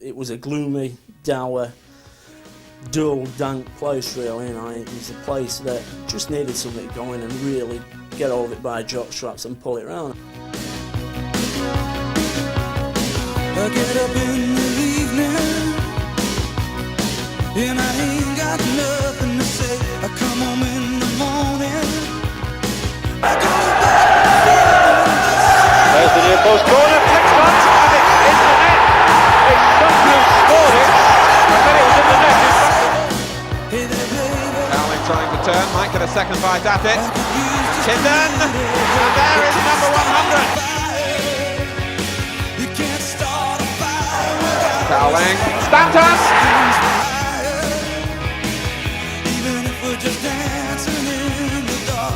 it was a gloomy, dour, dull, dank place really, and it was a place that just needed something going and really get all of it by jock straps and pull it round. I get up in the evening and I ain't got nothing to say. I come home in the morning, I go back. There's the near post corner, flicks one, and it's in the net. It's somehow scored it, and then it was in the net. Hey there, baby. Cowling trying to turn, might get a second bite at it. Hildred, and there is number 100. You can't start a fire without Cowling, Stanton! even if we're just dancing in the dark.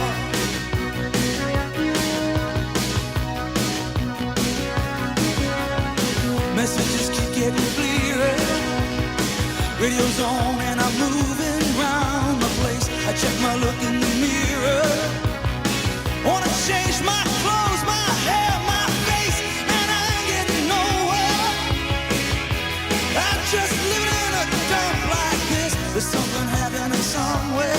Messages keep getting clearer. Radio's on and I'm moving round the place. I check my look in the mirror. Wanna change my clothes, my hair, my face, and I ain't getting nowhere. I'm just living in a dump like this. There's something happening somewhere.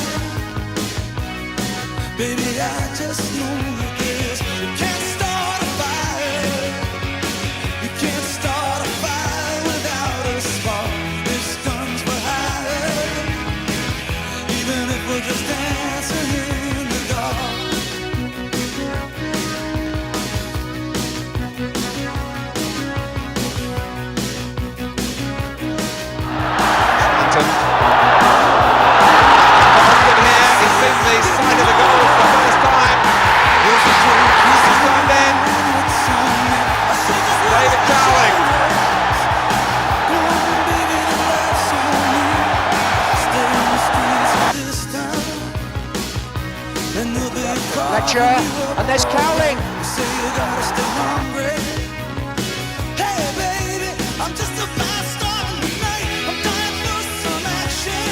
Baby, I just know this. You can't start a fire. You can't start a fire without a spark. This guns for hire. Even if we're just dancing in the dark. Stanton. Buxton here, he's seen the side of the goal for the first time. He's turned in. David Cowling. Bradshaw, and there's Cowling. Say you gotta stay hungry. Hey baby, I'm just a fast starting tonight. I'm dying for some action.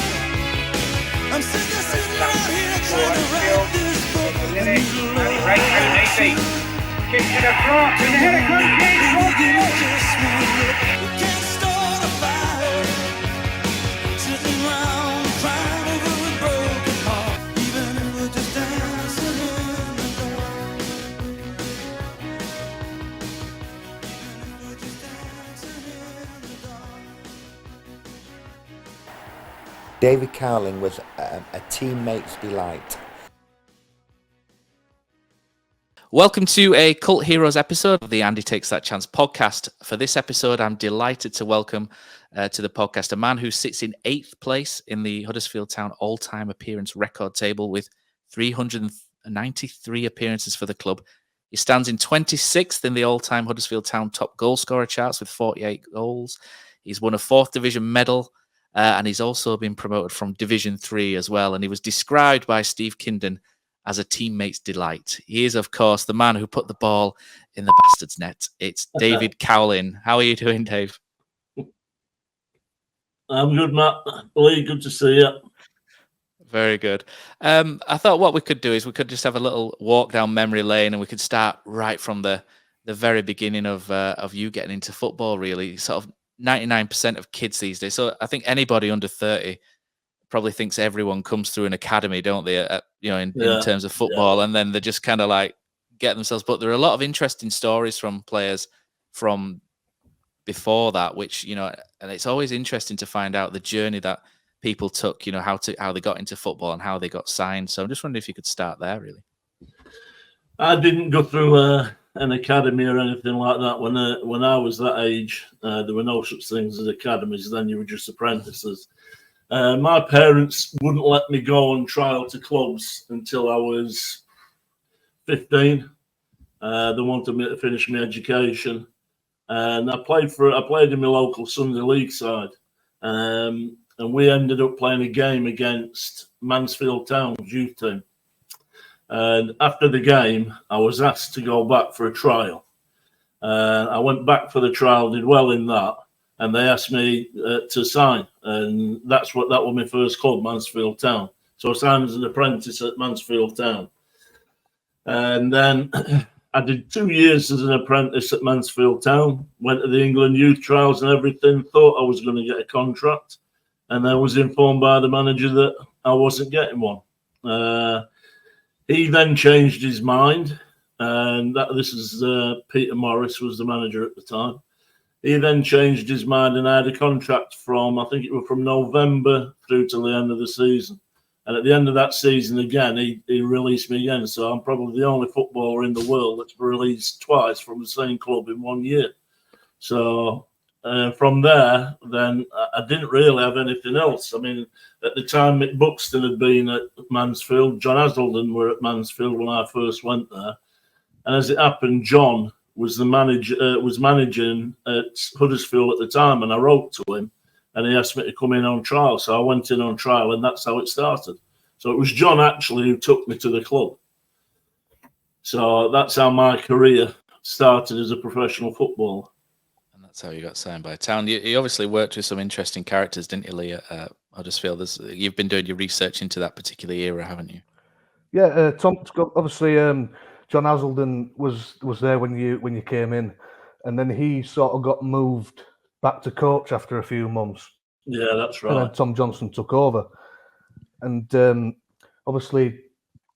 I'm sick of sitting around here trying to write this book. I need a little action. Kick to the front, and the header comes Baby, give me just one look. We can't start a fire. Sitting around crying over a broken heart. Even if we're just dancing in the dark. Even if we're just dancing in the dark. David Cowling was a teammate's delight. Welcome to a Cult Heroes episode of the Andy Takes That Chance podcast. For this episode, I'm delighted to welcome to the podcast a man who sits in 8th place in the Huddersfield Town all-time appearance record table with 393 appearances for the club. He stands in 26th in the all-time Huddersfield Town top goal scorer charts with 48 goals. He's won a 4th division medal and he's also been promoted from Division 3 as well. And he was described by Steve Kinden as a teammate's delight. He is, of course, the man who put the ball in the bastard's net. It's David Cowling. How are you doing, Dave? I'm good, Matt. Lee, good to see you. Very good. I thought what we could do is we could just have a little walk down memory lane and we could start right from the very beginning of you getting into football, really. Sort of 99% of kids these days. So I think anybody under 30 probably thinks everyone comes through an academy, don't they? In terms of football, and then they just kind of like get themselves. But there are a lot of interesting stories from players from before that, which and it's always interesting to find out the journey that people took. How they got into football and how they got signed. So I'm just wondering if you could start there, really. I didn't go through an academy or anything like that. When I was that age, there were no such things as academies. Then you were just apprentices. My parents wouldn't let me go on trial to clubs until I was 15. They wanted me to finish my education, and I played in my local Sunday League side, and we ended up playing a game against Mansfield Town's youth team. And after the game, I was asked to go back for a trial. I went back for the trial, did well in that. And they asked me to sign, and that was my first club, Mansfield Town. So I signed as an apprentice at Mansfield Town, and then I did 2 years as an apprentice at Mansfield Town, went to the England youth trials and everything, thought I was going to get a contract, and I was informed by the manager that I wasn't getting one. He then changed his mind, and this is Peter Morris was the manager at the time. He then changed his mind, and I had a contract from, I think it was from November through to the end of the season. And at the end of that season, again, he released me again. So I'm probably the only footballer in the world that's released twice from the same club in 1 year. So from there, then I didn't really have anything else. I mean, at the time, Mick Buxton had been at Mansfield. John Hazelden were at Mansfield when I first went there. And as it happened, John was the manager, was managing at Huddersfield at the time. And I wrote to him. And he asked me to come in on trial. So I went in on trial, and that's how it started. So it was John actually who took me to the club. So that's how my career started as a professional footballer. And that's how you got signed by Town. You obviously worked with some interesting characters, didn't you, Lee, at Huddersfield? You've been doing your research into that particular era, haven't you? Yeah, Tom, obviously John Hazelden was there when you came in, and then he sort of got moved back to coach after a few months. Yeah, that's right. And then Tom Johnson took over. And obviously,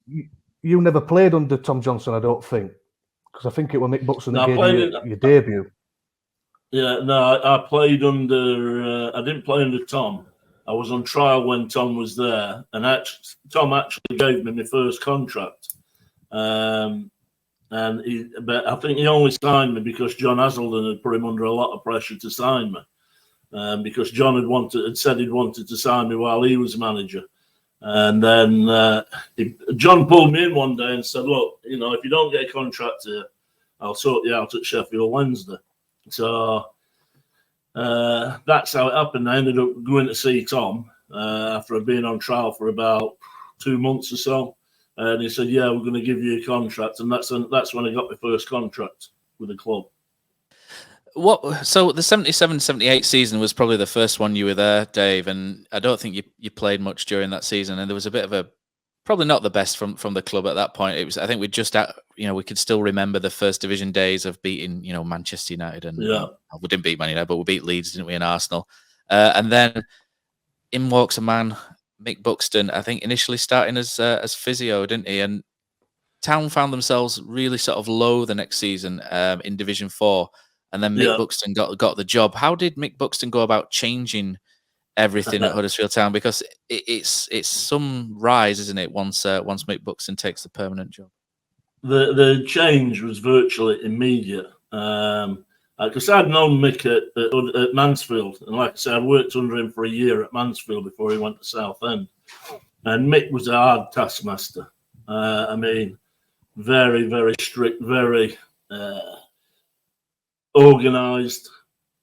you never played under Tom Johnson, I don't think, because I think it was Mick Buxton that gave you your debut. Yeah, no, I played under. I didn't play under Tom. I was on trial when Tom was there, and Tom actually gave me my first contract. But I think he only signed me because John Hazelden had put him under a lot of pressure to sign me, because John had said he'd wanted to sign me while he was manager. And then John pulled me in one day and said, "Look, if you don't get a contract here, I'll sort you out at Sheffield Wednesday." So that's how it happened. I ended up going to see Tom after being on trial for about 2 months or so. And he said, "Yeah, we're going to give you a contract." And that's when I got my first contract with the club. So the 77-78 season was probably the first one you were there, Dave, and I don't think you played much during that season. And there was a bit of probably not the best from the club at that point. It was, I think, we could still remember the first division days of beating, Manchester United, and we didn't beat Man United, but we beat Leeds, didn't we, and Arsenal. And then in walks a man, Mick Buxton, I think initially starting as physio, didn't he? And Town found themselves really sort of low the next season in Division 4, and then Mick Buxton got the job. How did Mick Buxton go about changing everything at Huddersfield Town? Because it's some rise, isn't it? Once Mick Buxton takes the permanent job, the change was virtually immediate. Because I'd known Mick at Mansfield, and like I said, I worked under him for a year at Mansfield before he went to Southend. And Mick was a hard taskmaster. I mean, very, very strict, very organised.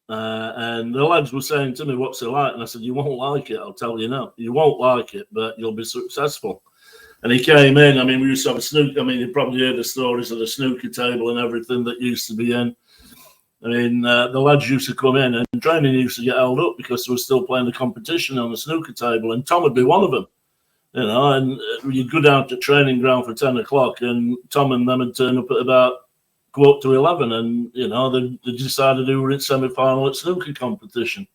And the lads were saying to me, "What's it like?" And I said, "You won't like it, I'll tell you now. You won't like it, but you'll be successful." And he came in. I mean, we used to have a snooker. I mean, you probably heard the stories of the snooker table and everything that used to be in. I mean, the lads used to come in, and training used to get held up because they were still playing the competition on the snooker table, and Tom would be one of them, and you'd go down to training ground for 10 o'clock, and Tom and them would turn up at about go up to 11, and, they decided who were in semi-final at snooker competition.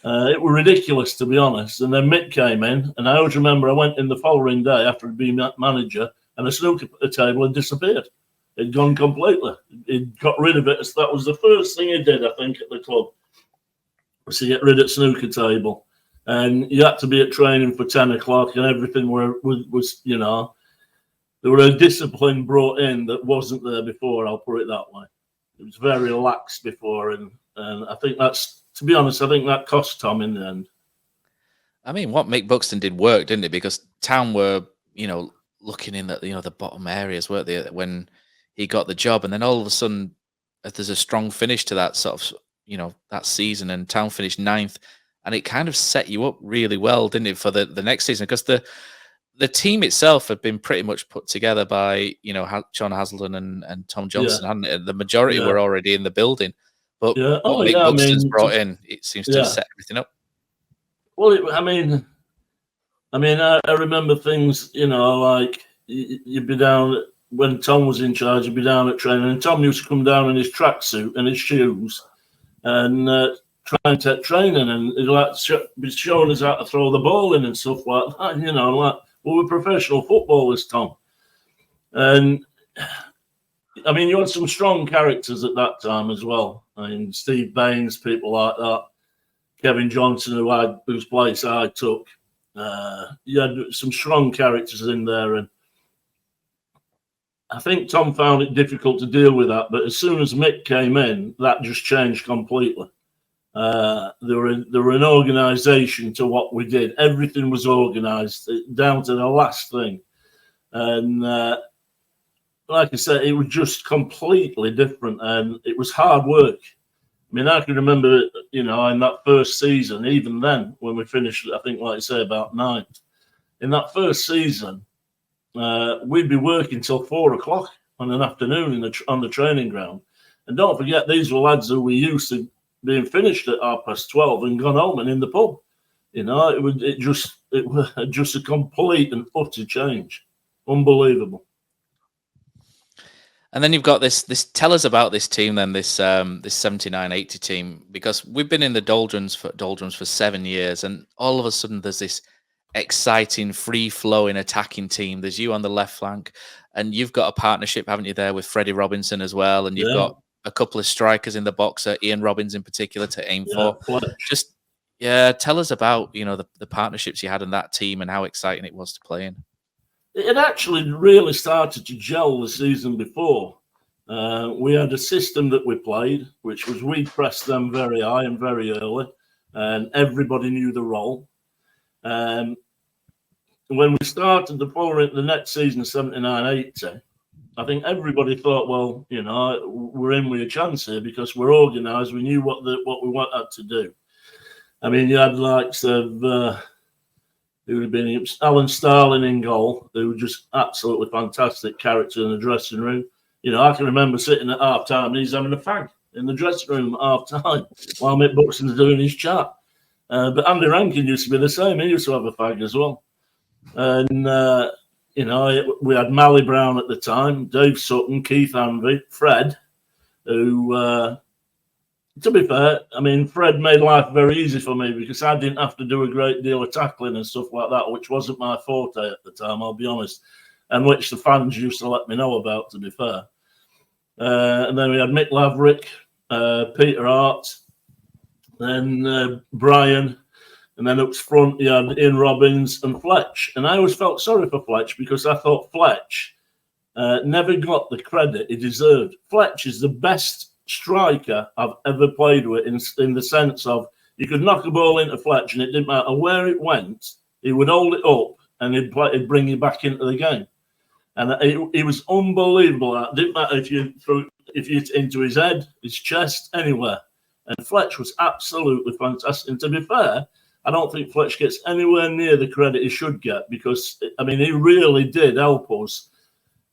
It was ridiculous, to be honest. And then Mick came in, and I always remember I went in the following day after he'd been manager, and the snooker table had disappeared. It'd gone completely. He'd got rid of it. That was the first thing he did, I think, at the club, was to get rid of the snooker table. And you had to be at training for 10 o'clock, and everything was there were a discipline brought in that wasn't there before, I'll put it that way. It was very lax before, and I think that's, to be honest, I think that cost Tom in the end. I mean, what Mick Buxton did work, didn't it? Because Town were, looking in at the bottom areas, weren't they, when he got the job, and then all of a sudden there's a strong finish to that sort of, that season, and Town finished 9th, and it kind of set you up really well, didn't it, for the next season? Because the team itself had been pretty much put together by, John Hazelden and Tom Johnson, hadn't it? The majority were already in the building, but what Mick Buxton's brought in, it seems to have set everything up. Well, I remember things, like you'd be down when Tom was in charge, he'd be down at training, and Tom used to come down in his tracksuit and his shoes and try and take training, and he'd like be showing us how to throw the ball in and stuff like that. You know, like, well, we're professional footballers, Tom. And I mean, you had some strong characters at that time as well. I mean, Steve Baines, people like that. Kevin Johnson, whose place I took. You had some strong characters in there, and I think Tom found it difficult to deal with that. But as soon as Mick came in, that just changed completely. There were an organisation to what we did. Everything was organised down to the last thing, and like I said, it was just completely different, and it was hard work. I mean, I can remember, you know, in that first season, even then, when we finished, I think, like I say, about 9th. In that first season, we'd be working till 4 o'clock on an afternoon on the training ground. And don't forget, these were lads who we used to being finished at 12:30 and gone home and in the pub. You know, it was just a complete and utter change. Unbelievable. And then you've got this. Tell us about this team, then, this 79-80 team, because we've been in the doldrums for 7 years, and all of a sudden there's this exciting, free-flowing, attacking team. There's you on the left flank, and you've got a partnership, haven't you, there with Freddie Robinson as well, and you've got a couple of strikers in the box, Ian Robbins in particular, to aim for. Just tell us about, you know, the partnerships you had in that team and how exciting it was to play in. It actually really started to gel the season before. We had a system that we played, which was we pressed them very high and very early, and everybody knew the role. When we started the next season, 79-80, I think everybody thought, well, you know, we're in with a chance here because we're organised. We knew what we wanted to do. I mean, you had likes of who would have been Alan Starling in goal, who was just absolutely fantastic character in the dressing room. You know, I can remember sitting at half time and he's having a fag in the dressing room at half time while Mick Buxton's doing his chat. But Andy Rankin used to be the same. He used to have a fag as well. And, you know, we had Mally Brown at the time, Dave Sutton, Keith Hanvey, Fred, who, to be fair, I mean, Fred made life very easy for me because I didn't have to do a great deal of tackling and stuff like that, which wasn't my forte at the time, I'll be honest, and which the fans used to let me know about, to be fair. And then we had Mick Laverick, Peter Hart, then Brian, and then up front you had Ian Robbins and Fletch. And I always felt sorry for Fletch because I thought Fletch never got the credit he deserved. Fletch is the best striker I've ever played with in the sense of you could knock a ball into Fletch and it didn't matter where it went, he would hold it up and he'd bring you back into the game. And it was unbelievable. It didn't matter if you threw it into his head, his chest, anywhere. And Fletch was absolutely fantastic. And to be fair, I don't think Fletch gets anywhere near the credit he should get because, I mean, he really did help us,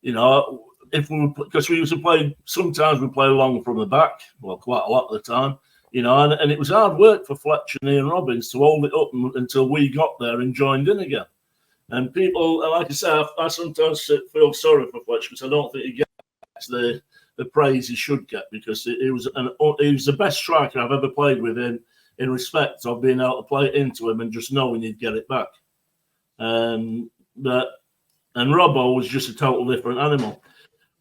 you know, because we used to play, sometimes we play along from the back, well, quite a lot of the time, you know, and it was hard work for Fletch and Ian Robbins to hold it up until we got there and joined in again. And people, like I say, I sometimes feel sorry for Fletch because I don't think he gets the praise he should get because he was the best striker I've ever played with in respect of being able to play it into him and just knowing he'd get it back. And Robbo was just a total different animal.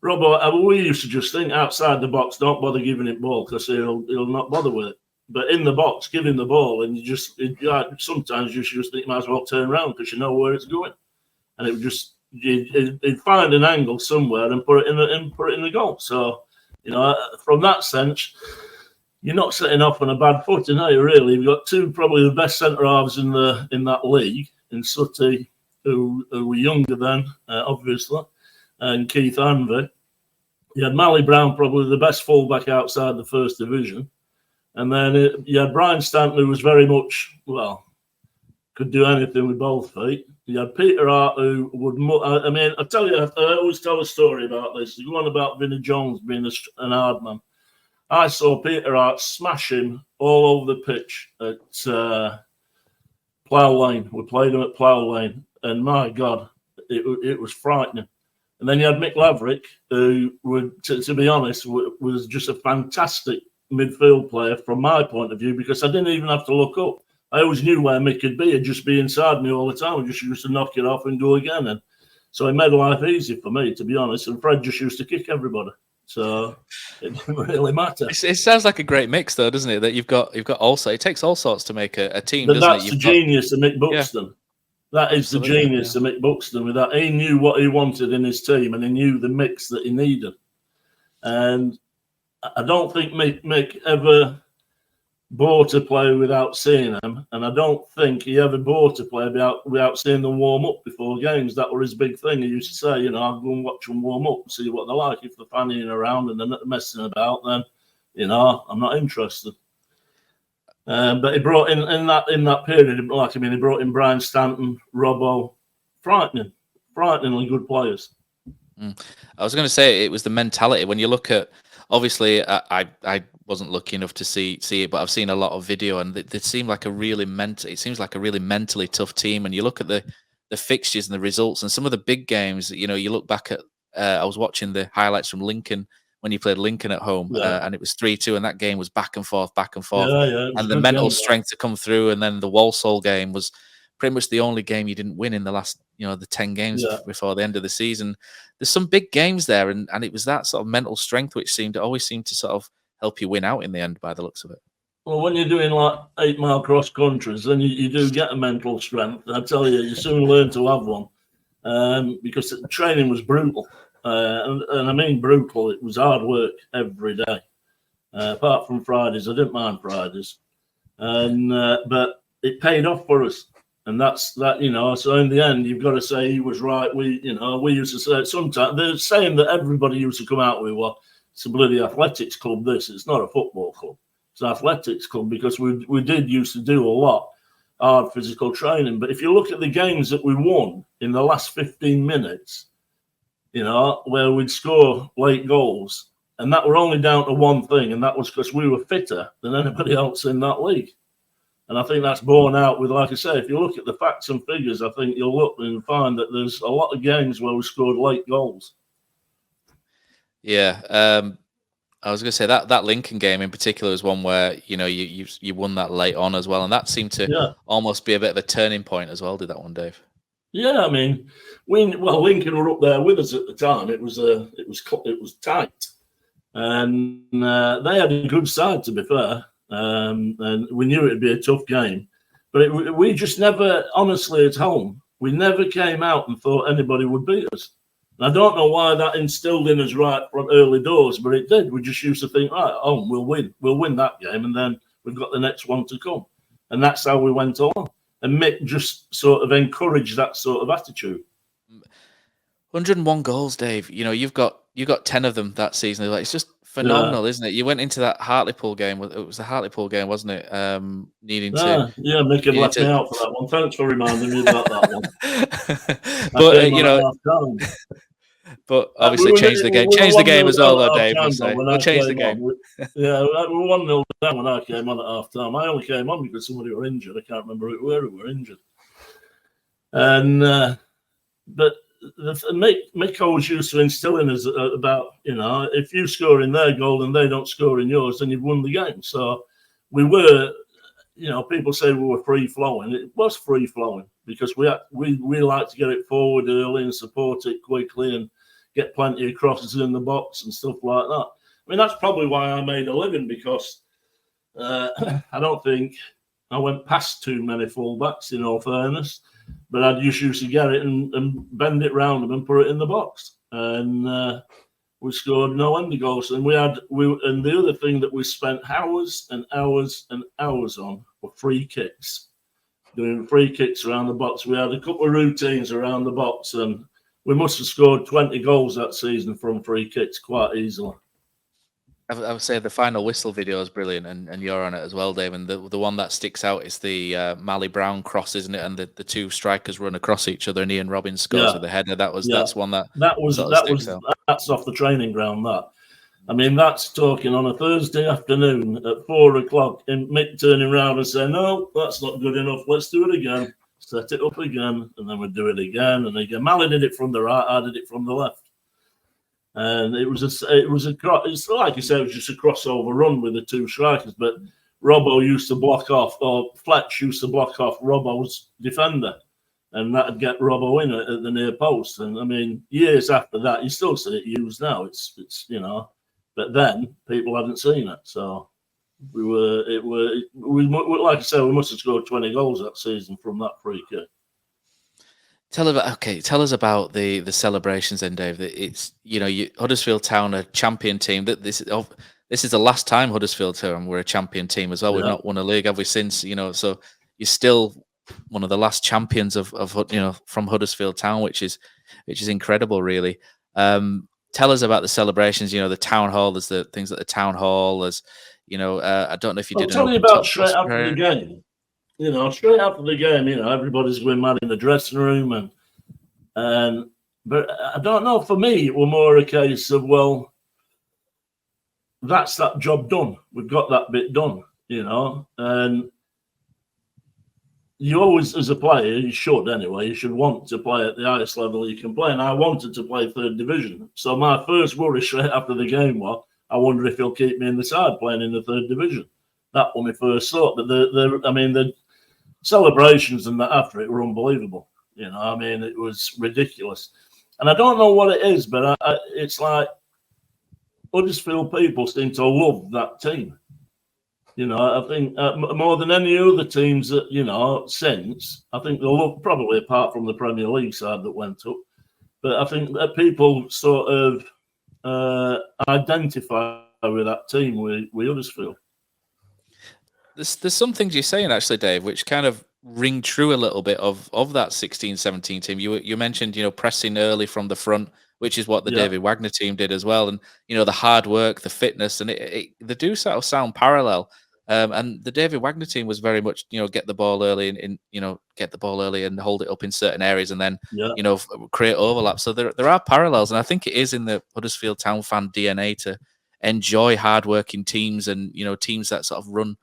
Robbo, we used to just think outside the box, don't bother giving it ball because he'll not bother with it. But in the box, give him the ball, and sometimes you just think you might as well turn around because you know where it's going, and it would just he'd find an angle somewhere and put it in the goal. So, you know, from that sense, you're not setting off on a bad footing, are you? Really, you've got two probably the best centre halves in that league, in Sutty, who were younger then, obviously, and Keith Hanvey. You had Mally Brown, probably the best fullback outside the first division. And then you had Brian Stanton, who was very much, well, could do anything with both feet. You had Peter Hart, who would, I mean, I tell you, I always tell a story about this. The one about Vinnie Jones being an hard man. I saw Peter Hart smash him all over the pitch at Plough Lane. We played him at Plough Lane. And my God, it was frightening. And then you had Mick Laverick, who would, to be honest, was just a fantastic midfield player from my point of view, because I didn't even have to look up. I always knew where Mick could be. He'd just be inside me all the time. I just used to knock it off and go again. And so it made life easy for me, to be honest. And Fred just used to kick everybody. So it didn't really matter. It sounds like a great mix, though, doesn't it? That you've got also, it takes all sorts to make a team, but doesn't that's it? the genius of Mick Buxton. Yeah. That is Absolutely, the genius of Mick Buxton. With that, he knew what he wanted in his team, and he knew the mix that he needed. And I don't think Mick ever bought a player without seeing them, and I don't think he ever bought a player without seeing them warm up before games. That was his big thing. He used to say, I'll go and watch them warm up and see what they're like. If they're fanning around and they're not messing about, then I'm not interested. But he brought in that period, he brought in Brian Stanton, Robbo, frighteningly good players. I was going to say it was the mentality. When you look at, obviously, I wasn't lucky enough to see it, but I've seen a lot of video, and they seem like it seems like a really mentally tough team. And you look at the fixtures and the results, and some of the big games. You look back at. I was watching the highlights from Lincoln when you played Lincoln at home, and it was 3-2, and that game was back and forth, and the mental strength to come through. And then the Walsall game was pretty much the only game you didn't win in the last, the 10 games before the end of the season. There's some big games there, and it was that sort of mental strength which always seemed to sort of help you win out in the end, by the looks of it. Well, when you're doing like 8-mile cross countries, then you do get a mental strength. I tell you, you soon learn to have one, because the training was brutal. And I mean brutal. It was hard work every day. Apart from Fridays, I didn't mind Fridays, and but it paid off for us. And that's that. So in the end, you've got to say he was right. We used to say sometimes they're saying that everybody used to come out with, well, it's a bloody athletics club. It's not a football club. It's an athletics club, because we did used to do a lot hard physical training. But if you look at the games that we won in the last 15 minutes, where we'd score late goals, and that were only down to one thing, and that was because we were fitter than anybody else in that league. And I think that's borne out with, like I say, if you look at the facts and figures, I think you'll look and find that there's a lot of games where we scored late goals. Yeah, I was going to say that Lincoln game in particular is one where you won that late on as well, and that seemed to almost be a bit of a turning point as well. Did that one, Dave? Yeah, I mean, Lincoln were up there with us at the time. It was tight, and they had a good side, to be fair, and we knew it'd be a tough game. But we just never, honestly, at home, we never came out and thought anybody would beat us. And I don't know why that instilled in us right from early doors, but it did. We just used to think, right, we'll win that game, and then we've got the next one to come, and that's how we went on. And Mick just sort of encouraged that sort of attitude. 101 goals, Dave. You've got 10 of them that season. It's just phenomenal, isn't it? You went into that Hartlepool game. It was the Hartlepool game, wasn't it? Needing to. Yeah, Mick had left me out for that one. Thanks for reminding me about that one. But obviously, change the game. Change the game as well, though, Dave. We'll change the game. We were 1-0 down when I came on at half time. I only came on because somebody were injured. I can't remember where who were injured. And but Mick always used to instill in us about, if you score in their goal and they don't score in yours, then you've won the game. So we were, people say we were free flowing. It was free flowing because we like to get it forward early and support it quickly and get plenty of crosses in the box and stuff like that. I mean, that's probably why I made a living, because I don't think I went past too many fullbacks, in all fairness, but I just used to get it and bend it round them and put it in the box. And we scored no end of goals. And and the other thing that we spent hours and hours and hours on were free kicks, doing free kicks around the box. We had a couple of routines around the box, and we must have scored 20 goals that season from free kicks quite easily. I would say the final whistle video is brilliant, and you're on it as well, Dave. And the one that sticks out is the Mally Brown cross, isn't it? And the two strikers run across each other, and Ian Robbins scores with the header. That's one that's off the training ground. That, I mean, that's talking on a Thursday afternoon at 4:00, and Mick turning around and saying, "No, that's not good enough. Let's do it again. Set it up again," and then we'd do it again and again. Mally did it from the right, I did it from the left. And it's like you said, it was just a crossover run with the two strikers. But Robbo used to block off, or Fletch used to block off Robbo's defender, and that'd get Robbo in at the near post. And I mean, years after that, you still see it used now. It's but then people hadn't seen it, so we like I said, we must have scored 20 goals that season from that free kick. Tell us about the celebrations then, Dave. It's Huddersfield Town, a champion team. That this is the last time Huddersfield Town were a champion team as well. We've not won a league, have we, since? So you're still one of the last champions of from Huddersfield Town, which is incredible, really. Tell us about the celebrations. The town hall. There's the things at the town hall. I don't know if you did. I'll tell you about straight after the game. Straight after the game, everybody's going mad in the dressing room, but I don't know. For me, it was more a case of, well, that's that job done. We've got that bit done, and you always, as a player, you should want to play at the highest level you can play. And I wanted to play third division. So my first worry straight after the game was, I wonder if he'll keep me in the side playing in the third division. That was my first thought. But the celebrations and that after it were unbelievable. It was ridiculous. And I don't know what it is, but it's like Huddersfield people seem to love that team. I think more than any other teams that, since, I think they'll love, probably apart from the Premier League side that went up, but I think that people sort of identify with that team, with Huddersfield. There's some things you're saying, actually, Dave, which kind of ring true a little bit of that 16-17 team. You mentioned, pressing early from the front, which is what the David Wagner team did as well. And, the hard work, the fitness, and they do sort of sound parallel. And the David Wagner team was very much, get the ball early and hold it up in certain areas and then, create overlap. So there are parallels. And I think it is in the Huddersfield Town fan DNA to enjoy hardworking teams and, teams that sort of run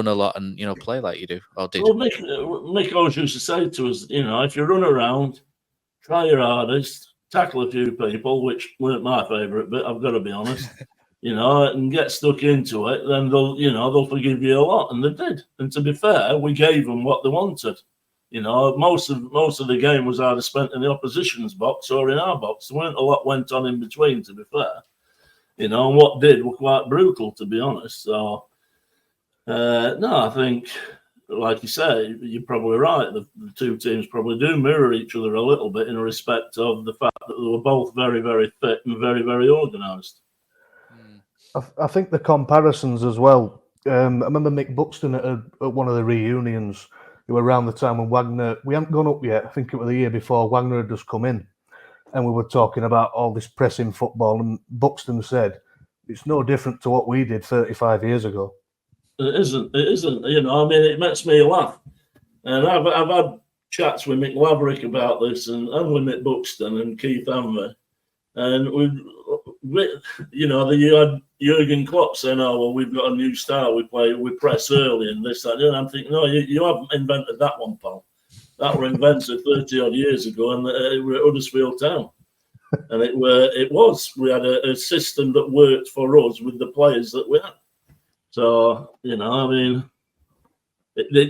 a lot and, play like you do. Or did. Well, Mick always used to say to us, if you run around, try your hardest, tackle a few people, which weren't my favourite bit, I've got to be honest. And get stuck into it, then they'll forgive you a lot, and they did. And to be fair, we gave them what they wanted. Most of the game was either spent in the opposition's box or in our box. There weren't a lot went on in between, to be fair. And what did were quite brutal, to be honest. So, no, I think, like you say, you're probably right. The two teams probably do mirror each other a little bit in respect of the fact that they were both very, very fit and very, very organised. I think the comparisons as well. I remember Mick Buxton at one of the reunions. It was around the time when Wagner, we hadn't gone up yet. I think it was the year before Wagner had just come in, and we were talking about all this pressing football. And Buxton said, "It's no different to what we did 35 years ago." It isn't. It makes me laugh. And I've had chats with Mick Laverick about this, and with Mick Buxton and Keith Hanley, and you had Jurgen Klopp saying, "Oh well, we've got a new style. We press early and this that." And I'm thinking, no, you haven't invented that one, pal. That were invented 30 odd years ago, and it were at Huddersfield Town, and it was. We had a system that worked for us with the players that we had. So it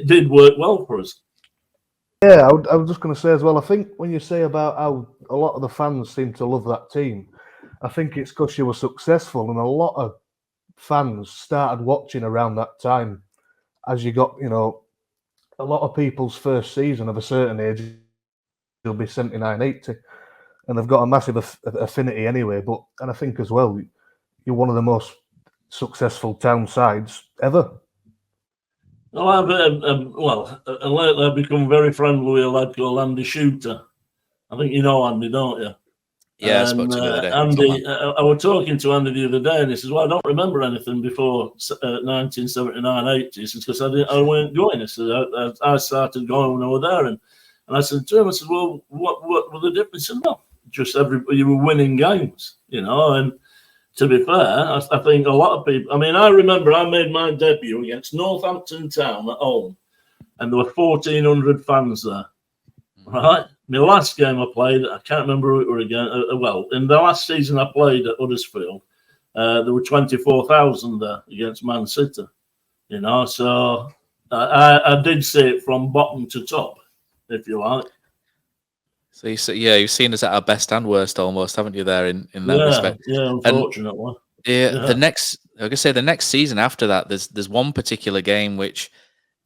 did work well for us. Yeah, I was just going to say as well, I think when you say about how a lot of the fans seem to love that team, I think it's because you were successful, and a lot of fans started watching around that time as you got, a lot of people's first season of a certain age will be 79, 80, and they've got a massive affinity anyway. And I think as well, you're one of the most successful town sides ever. Well, lately I've become very friendly with a lad called Andy Shooter. I think you know Andy, don't you? Yeah, I spoke to him the other day. Andy, I was talking to Andy the other day, and he says, "Well, I don't remember anything before 1979, 80." He says, "Because I weren't going." He said, "I started going when I was there," and I said to him, "I said, well, what were the difference?" He said, "No, just you were winning games, And to be fair, I think a lot of people. I remember I made my debut against Northampton Town at home, and there were 1,400 fans there. right? My last game I played, I can't remember who it were again. Well, in the last season I played at Huddersfield, there were 24,000 there against Man City. You know, so I did see it from bottom to top, if you like. So you've seen us at our best and worst almost, haven't you? There in that respect. Yeah, unfortunately. The next, like I say, the next season after that, there's one particular game which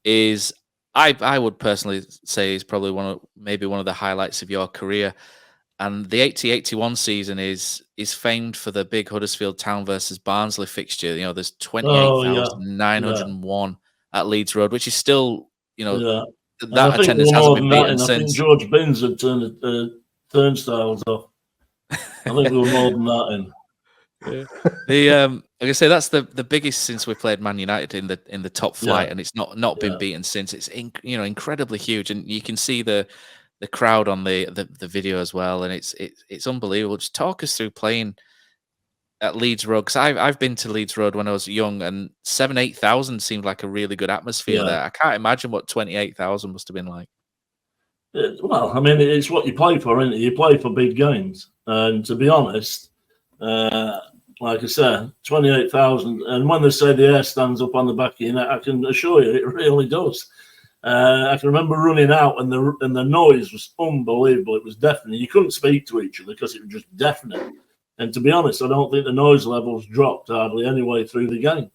is I would personally say is probably one of the highlights of your career. And the 80-81 season is famed for the big Huddersfield Town versus Barnsley fixture. You know, there's 28,901 at Leeds Road, which is still, you know, that attendance hasn't been beaten since. I think George Binns had turned the turnstiles off. I think we were more than that in. Yeah. Like I say, that's the biggest since we played Man United in the top flight, and it's not been beaten since. It's incredibly huge, and you can see the crowd on the video as well, and it's unbelievable. Just talk us through playing at Leeds Road, because I've been to Leeds Road when I was young, and 7,000-8,000 seemed like a really good atmosphere there. I can't imagine what 28,000 must have been like. Well, I mean, it's what you play for, isn't it? You play for big games, and to be honest, like I said, 28,000, and when they say the air stands up on the back of your neck, I can assure you it really does. I can remember running out, and the noise was unbelievable. It was deafening. You couldn't speak to each other because it was just deafening. And to be honest, I don't think the noise levels dropped hardly any way through the game.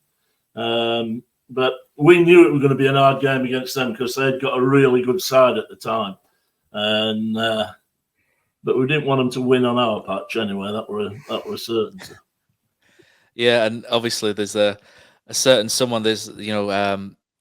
But we knew it was going to be an hard game against them because they'd got a really good side at the time. And but we didn't want them to win on our patch anyway. That were a certainty. Yeah, and obviously there's a certain someone. There's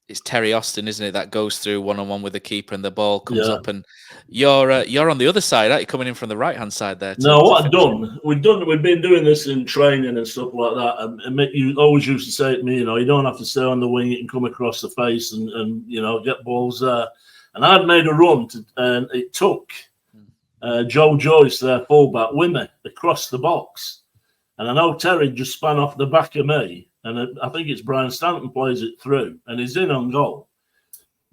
it's Terry Austin, isn't it? That goes through one-on-one with the keeper, and the ball comes up, and you're on the other side, aren't you? Coming in from the right-hand side there. What I've done, we've been doing this in training and stuff like that. And Mick, you always used to say to me, you don't have to stay on the wing; you can come across the face and get balls there. And I'd made a run, and it took Joe Joyce, their fullback, with me across the box. And I know Terry just span off the back of me. And I think it's Brian Stanton plays it through, and he's in on goal.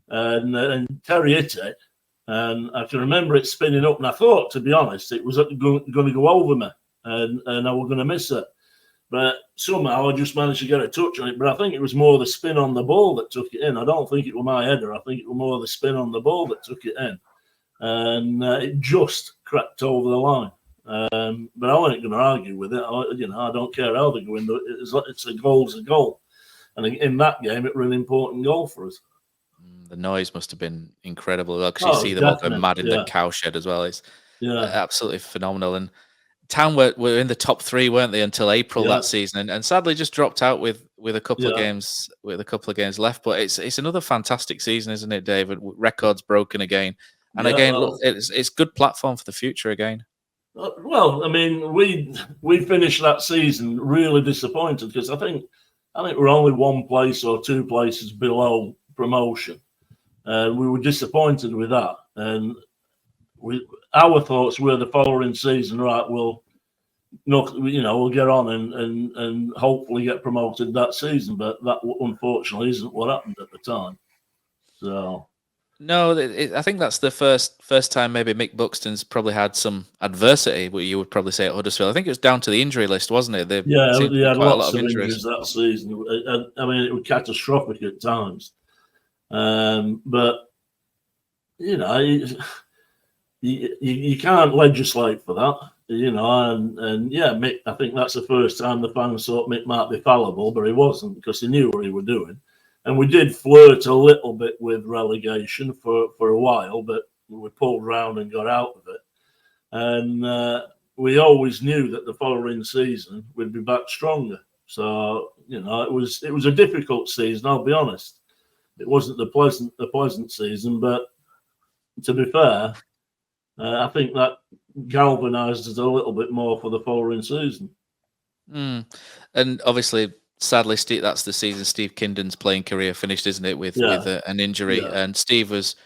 And Terry hit it, and I can remember it spinning up. And I thought, to be honest, it was going to go over me, and I was going to miss it. But somehow I just managed to get a touch on it. But I think it was more the spin on the ball that took it in. I don't think it was my header. I think it was more the spin on the ball that took it in, and it just cracked over the line. But I wasn't going to argue with it. I don't care how they go in. It's a goal's a goal, and in that game, it was an important goal for us. The noise must have been incredible because you see them all going mad in the cowshed as well. It's absolutely phenomenal. And Town were in the top three, weren't they, until April that season, and sadly just dropped out with a couple of games left. But it's another fantastic season, isn't it, David? Records broken again, and again, look, it's good platform for the future again. Well, I mean, we finished that season really disappointed because I think we're only one place or two places below promotion. We were disappointed with that, and our thoughts were the following season, right? We'll get on and hopefully get promoted that season, but that unfortunately isn't what happened at the time. So. No, I think that's the first time maybe Mick Buxton's probably had some adversity, what you would probably say, at Huddersfield. I think it was down to the injury list, wasn't it? He had lots of injuries that season. I mean, it was catastrophic at times. But, you can't legislate for that, and Mick, I think that's the first time the fans thought Mick might be fallible, but he wasn't because he knew what he was doing. And we did flirt a little bit with relegation for a while, but we pulled round and got out of it. And we always knew that the following season we'd be back stronger. So, it was a difficult season, I'll be honest. It wasn't the pleasant season, but to be fair, I think that galvanised us a little bit more for the following season. And obviously, sadly, Steve, that's the season Steve Kinden's playing career finished, isn't it, with an injury? Yeah. And Steve was,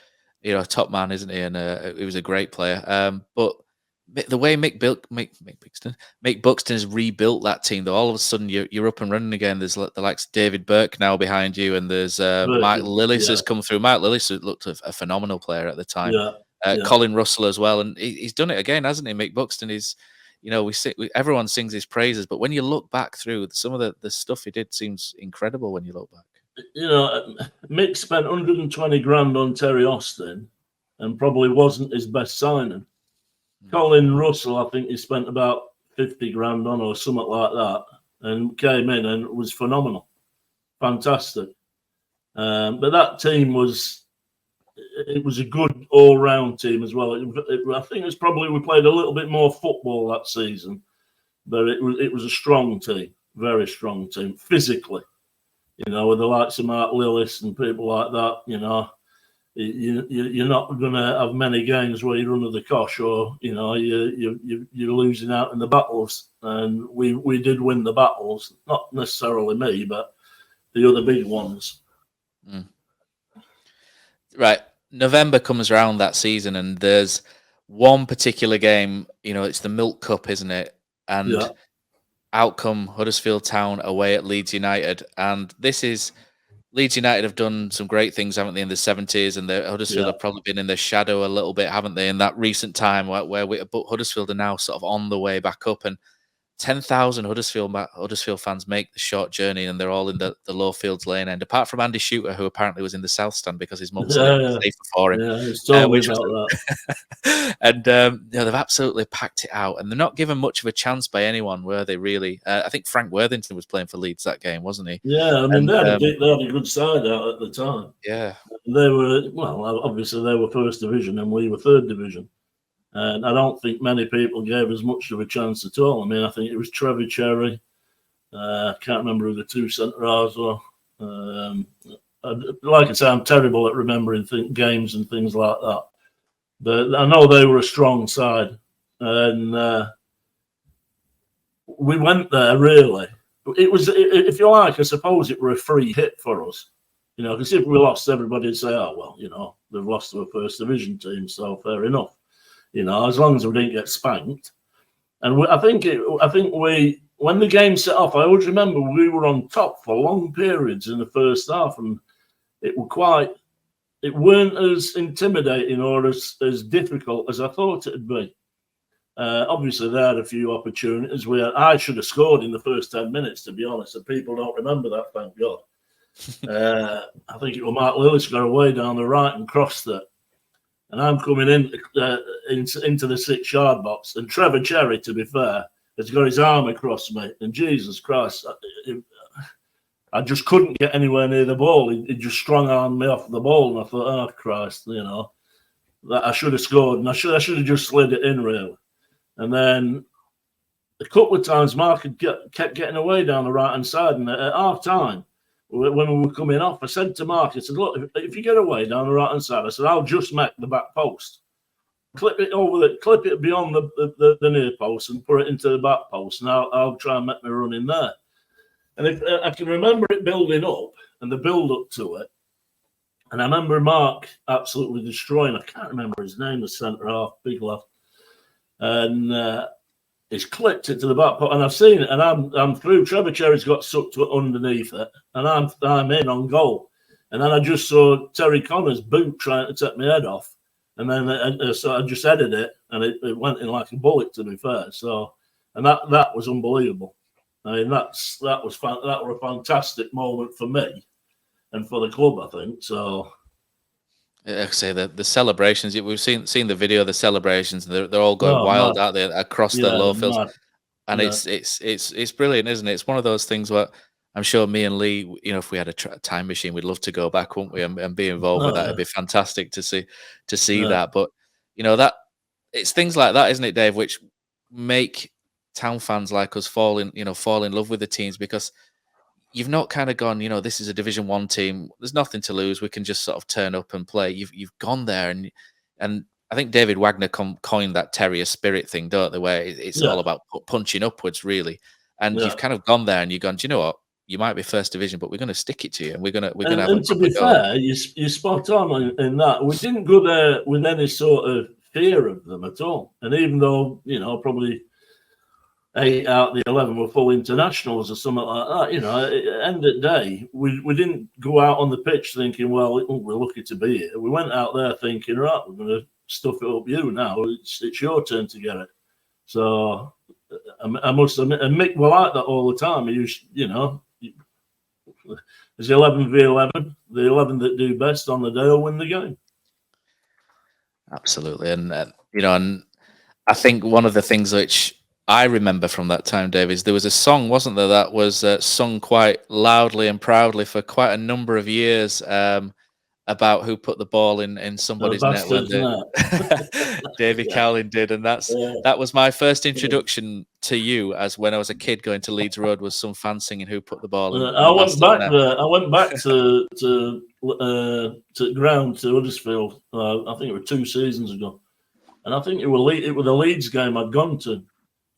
a top man, isn't he? And he was a great player. But the way Mick Buxton has rebuilt that team, though, all of a sudden you're up and running again. There's the likes of David Burke now behind you, and there's Mike Lillis has come through. Mike Lillis looked a phenomenal player at the time. Colin Russell as well, and he's done it again, hasn't he? Mick Buxton is, everyone sings his praises, but when you look back through some of the stuff he did, seems incredible when you look back. Mick spent 120 grand on Terry Austin, and probably wasn't his best signing. Colin Russell, I think he spent about 50 grand on or something like that, and came in and was phenomenal, fantastic. But that team was a good all-round team as well. I think it's probably we played a little bit more football that season, but it was a strong team, very strong team physically. With the likes of Mark Lillis and people like that, you're not going to have many games where you're under the cosh, or you're losing out in the battles. And we did win the battles, not necessarily me, but the other big ones. Right, November comes around that season, and there's one particular game. It's the Milk Cup, isn't it? And outcome Huddersfield Town away at Leeds United, and this is. Leeds United have done some great things, haven't they, in the 70s, and Huddersfield have probably been in the shadow a little bit, haven't they, in that recent time but Huddersfield are now sort of on the way back up, and 10,000 Huddersfield fans make the short journey, and they're all in the Lowfields Lane end, apart from Andy Shooter, who apparently was in the South Stand because his mum said it was safer for him. It's totally about that. And they've absolutely packed it out, and they're not given much of a chance by anyone, were they, really? I think Frank Worthington was playing for Leeds that game, wasn't he? Yeah, I mean, they had a good side out at the time. Yeah. They were, obviously they were first division and we were third division. And I don't think many people gave us much of a chance at all. I mean, I think it was Trevor Cherry. I can't remember who the two centre-halves were. Like I say, I'm terrible at remembering games and things like that. But I know they were a strong side. And we went there, really. It was, if you like, I suppose it were a free hit for us. Because if we lost, everybody would say, oh, well, they've lost to a first division team, so fair enough. As long as we didn't get spanked. And I think when the game set off, I always remember we were on top for long periods in the first half, and it weren't as intimidating or as difficult as I thought it'd be. Obviously, they had a few opportunities where I should have scored in the first 10 minutes, to be honest, and people don't remember that, thank God. I think it was Mark Lillis got away down the right and crossed it. And I'm coming into the 6-yard box. And Trevor Cherry, to be fair, has got his arm across me. And Jesus Christ, I just couldn't get anywhere near the ball. He just strong-armed me off the ball. And I thought, oh, Christ, that I should have scored. And I should have just slid it in, really. And then a couple of times, Mark kept getting away down the right-hand side. And at half-time, when we were coming off, I said to Mark, I said, look, if you get away down the right-hand side, I said, I'll just make the back post. Clip it beyond the near post and put it into the back post, and I'll try and make my run in there. And I can remember it building up and the build-up to it. And I remember Mark absolutely destroying, I can't remember his name, the centre-half, big lad. And he's clipped it to the back post, and I've seen it, and I'm through. Trevor Cherry's got sucked underneath it, and I'm in on goal. And then I just saw Terry Connor's boot trying to take my head off, and then so I just headed it, and it went in like a bullet, to be fair. So, and that was unbelievable. I mean, that was a fantastic moment for me and for the club, I think. So. Like I say, the celebrations, we've seen the video of the celebrations, and they're all going wild out there across the Lowfields. And it's brilliant, isn't it? It's one of those things where I'm sure me and Lee, if we had a time machine, we'd love to go back, wouldn't we, and be involved with that. It'd be fantastic to see that. But that it's things like that, isn't it, Dave, which make town fans like us fall in love with the teams, because you've not kind of gone, this is a Division 1 team. There's nothing to lose. We can just sort of turn up and play. You've gone there, and I think David Wagner coined that terrier spirit thing, don't they? Where it's all about punching upwards, really. And you've kind of gone there, and you've gone, do you know what? You might be first division, but we're going to stick it to you, and we're going to have. And to be fair, you're spot on in that. We didn't go there with any sort of fear of them at all. And even though probably 8 out of the 11 were full internationals or something like that. At the end of the day, we didn't go out on the pitch thinking, well, we're lucky to be here. We went out there thinking, right, we're going to stuff it up you now. It's your turn to get it. So I must admit, and Mick will like that all the time. He used, it's 11v11. The 11 that do best on the day will win the game. Absolutely, and and I think one of the things which I remember from that time, Dave, is there was a song, wasn't there, that was sung quite loudly and proudly for quite a number of years about who put the ball in somebody's net when Davy Cowling did, and that was my first introduction to you, as when I was a kid going to Leeds Road, was some fan singing who put the ball in. I went back there. I went back to ground to Huddersfield. I think it was 2 seasons ago, and I think it was the Leeds game I'd gone to,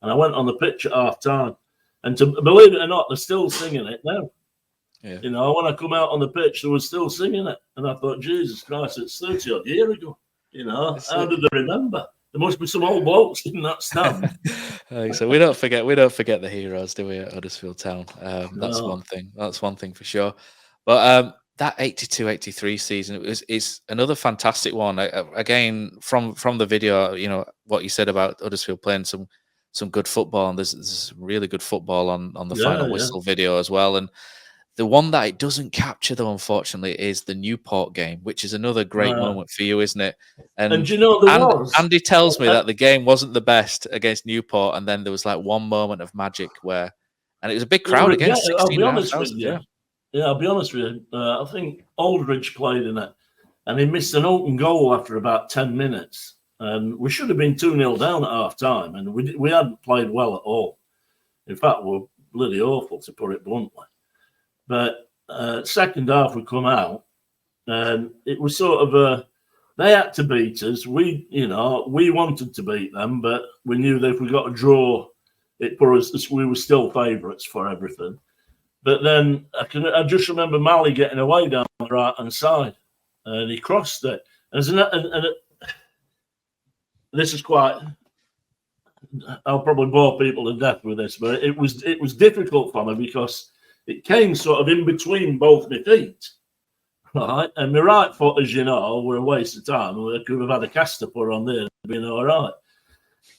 and I went on the pitch at half time, and to believe it or not, they're still singing it now. Yeah. When I come out on the pitch, they were still singing it, and I thought, Jesus Christ, it's 30 odd years ago. How did they remember? There must be some old blokes in that stand. So we don't forget the heroes, do we, at Huddersfield Town? That's one thing. That's one thing for sure. But that 82-83 season is another fantastic one. Again, from the video, what you said about Huddersfield playing some good football, and there's really good football on the final whistle video as well. And the one that it doesn't capture, though, unfortunately, is the Newport game, which is another great moment for you, isn't it? And Andy tells me that the game wasn't the best against Newport, and then there was like one moment of magic and it was a big crowd against 16,500. I'll be honest with you. Yeah, I'll be honest with you. I think Aldridge played in it, and he missed an open goal after about 10 minutes. And we should have been 2-0 down at half time, and we hadn't played well at all. In fact, we were bloody awful, to put it bluntly. But second half we come out, and it was sort of they had to beat us. We wanted to beat them, but we knew that if we got a draw, it put us. We were still favourites for everything. But then I just remember Mally getting away down the right hand side, and he crossed it. This is quite. I'll probably bore people to death with this, but it was difficult for me because it came sort of in between both my feet, right? And my right foot, as you know, were a waste of time. We could have had a caster put on there and been all right.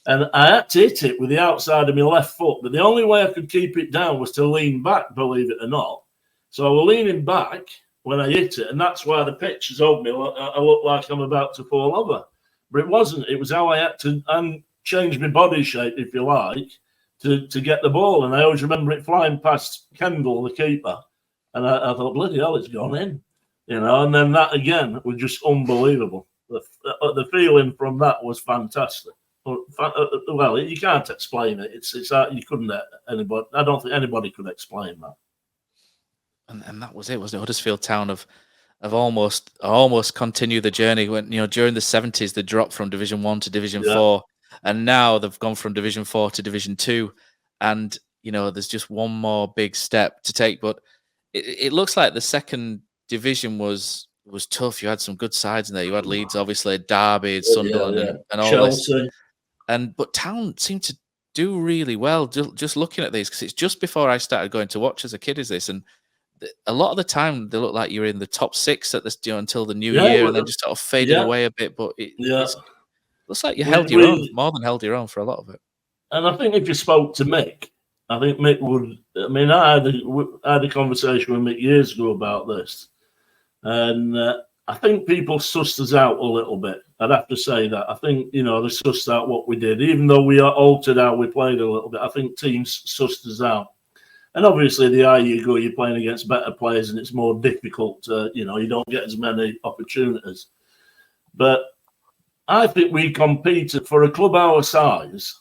And I had to hit it with the outside of my left foot, but the only way I could keep it down was to lean back, believe it or not. So I was leaning back when I hit it, and that's why the pitch is over me. I look like I'm about to fall over. But it wasn't. It was how I had to change my body shape, if you like, to get the ball. And I always remember it flying past Kendall, the keeper. And I thought, bloody hell, it's gone in. And then that again was just unbelievable. The feeling from that was fantastic. Well, you can't explain it. It's you couldn't anybody. I don't think anybody could explain that. And that was it. Was the Huddersfield Town of almost continue the journey when during the 70s they dropped from Division 1 to Division 4, and now they've gone from Division 4 to Division 2, and there's just one more big step to take. But it looks like the second division was tough. You had some good sides in there. You had Leeds, obviously, Derby, Sunderland, and all Chelsea. But Town seemed to do really well. Just looking at these, because it's just before I started going to watch as a kid, and a lot of the time they look like you're in the top 6 at this until the new year, and then just sort of faded away a bit. But it looks like you held your own, more than held your own for a lot of it. And I think if you spoke to Mick, I think Mick would. I mean, I had a conversation with Mick years ago about this, and I think people sussed us out a little bit. I'd have to say that. I think they sussed out what we did, even though we altered how we played a little bit. I think teams sussed us out. And obviously, the higher you go, you're playing against better players, and it's more difficult. You don't get as many opportunities. But I think we competed for a club our size,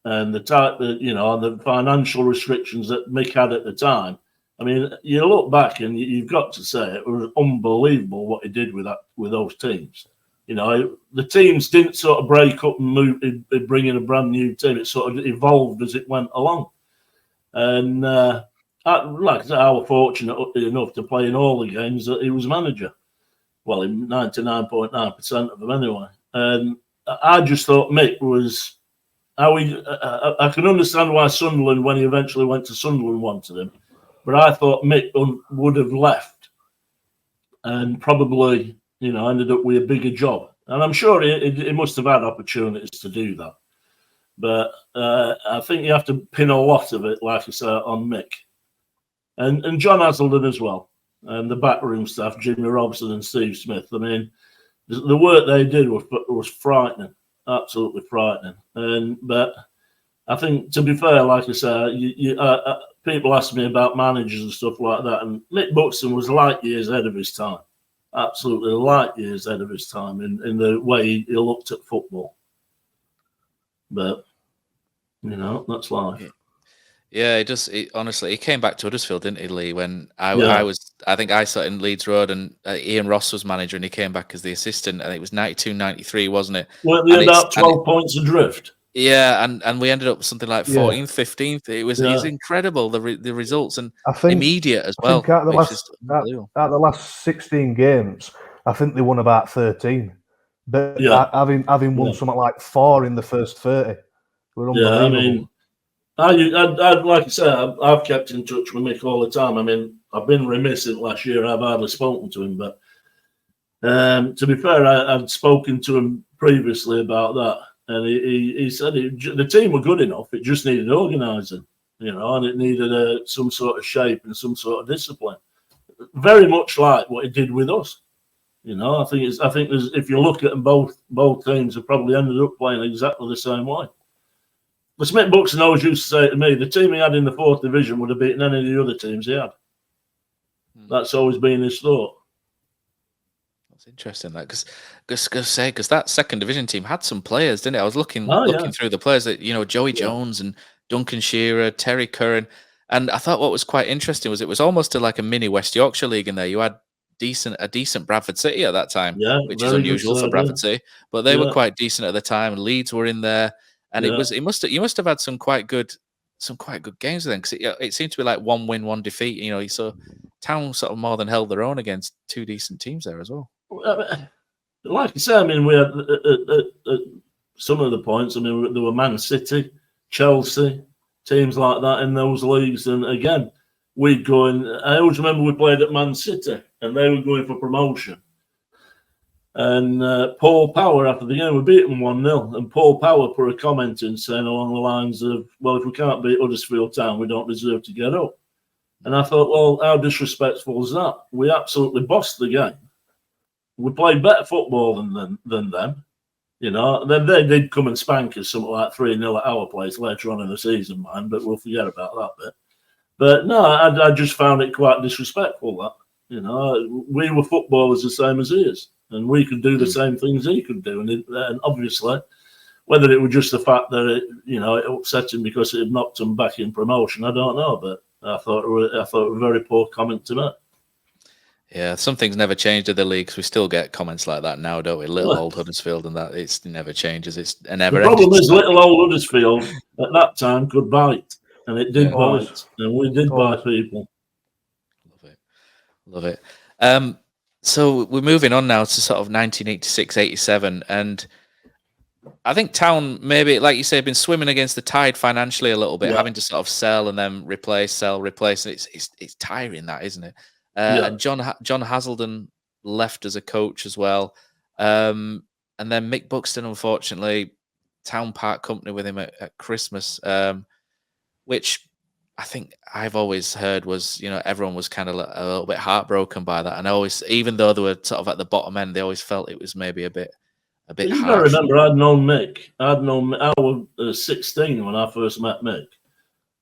and the type that the financial restrictions that Mick had at the time. I mean, you look back, and you've got to say it was unbelievable what he did with those teams. The teams didn't sort of break up and move, bring in a brand new team. It sort of evolved as it went along. And like I said, I was fortunate enough to play in all the games that he was manager. Well, in 99.9% of them anyway. And I just thought Mick was how I can understand why Sunderland, when he eventually went to Sunderland, wanted him. But I thought Mick would have left and probably, ended up with a bigger job And I'm sure he must have had opportunities to do that. But I think you have to pin a lot of it, like I said, on Mick. And John Hazelden as well. And the backroom staff, Jimmy Robson and Steve Smith. I mean, the work they did was frightening, absolutely frightening. But I think, to be fair, like I said, people ask me about managers and stuff like that, and Mick Buxton was light years ahead of his time, absolutely light years ahead of his time in the way he looked at football. But that's life. Yeah, honestly, he came back to Huddersfield, didn't he, Lee? When I think I sat in Leeds Road, and Ian Ross was manager, and he came back as the assistant. And it was 92, 93, wasn't it? Well, they ended up 12 points adrift. Yeah, and we ended up something like 14th, 15th. It was incredible, the results, and I think, immediate as well. Out of the last 16 games, I think they won about 13. But having won something like 4 in the first 30. Yeah, I mean, I'd like I say, I've kept in touch with Mick all the time. I mean, I've been remiss in last year. I've hardly spoken to him, but to be fair, I'd spoken to him previously about that. And he said the team were good enough. It just needed organising, and it needed some sort of shape and some sort of discipline. Very much like what he did with us. I think if you look at them, both teams have probably ended up playing exactly the same way. But Mick Buxton always used to say to me, the team he had in the 4th division would have beaten any of the other teams he had. That's always been his thought. That's interesting, that because that 2nd division team had some players, didn't it? I was looking through the players that Joey Jones and Duncan Shearer, Terry Curran, and I thought what was quite interesting was it was almost like a mini West Yorkshire league in there. You had a decent Bradford City at that time, which is unusual for Bradford City, but they were quite decent at the time. And Leeds were in there, and you must have had some quite good games with them, because it seemed to be like 1 win, 1 defeat. You saw Town sort of more than held their own against 2 decent teams there as well. Like I said, I mean, we had some of the points. I mean, there were Man City, Chelsea, teams like that in those leagues. And again, we'd go in. I always remember we played at Man City, and they were going for promotion. And Paul Power, after the game, we beat them 1-0. And Paul Power put a comment in saying along the lines of, well, if we can't beat Huddersfield Town, we don't deserve to get up. And I thought, well, how disrespectful is that? We absolutely bossed the game. We played better football than them. Then they did come and spank us something like 3-0 at our place later on in the season, man, but we'll forget about that bit. But no, I just found it quite disrespectful that, we were footballers the same as he is, and we could do the same things he could do. And obviously, whether it was just the fact that it upset him because it had knocked him back in promotion, I don't know, but I thought it was a very poor comment to make. Yeah, some things never changed in the league, because we still get comments like that now, don't we? Little old Huddersfield, and that it never changes. It's never. The problem is, little old Huddersfield at that time could bite, and it did bite, and we did bite people. Love it. So we're moving on now to sort of 1986-87, and I think Town, maybe, like you say, have been swimming against the tide financially a little bit, having to sort of sell and then replace, sell, replace. And it's tiring, that, isn't it? And John Hazelden left as a coach as well. And then Mick Buxton, unfortunately, Town Park company with him at Christmas, which I think I've always heard was, everyone was kind of a little bit heartbroken by that. And always, even though they were sort of at the bottom end, they always felt it was maybe a bit harsh. You gotta remember, I was 16 when I first met Mick.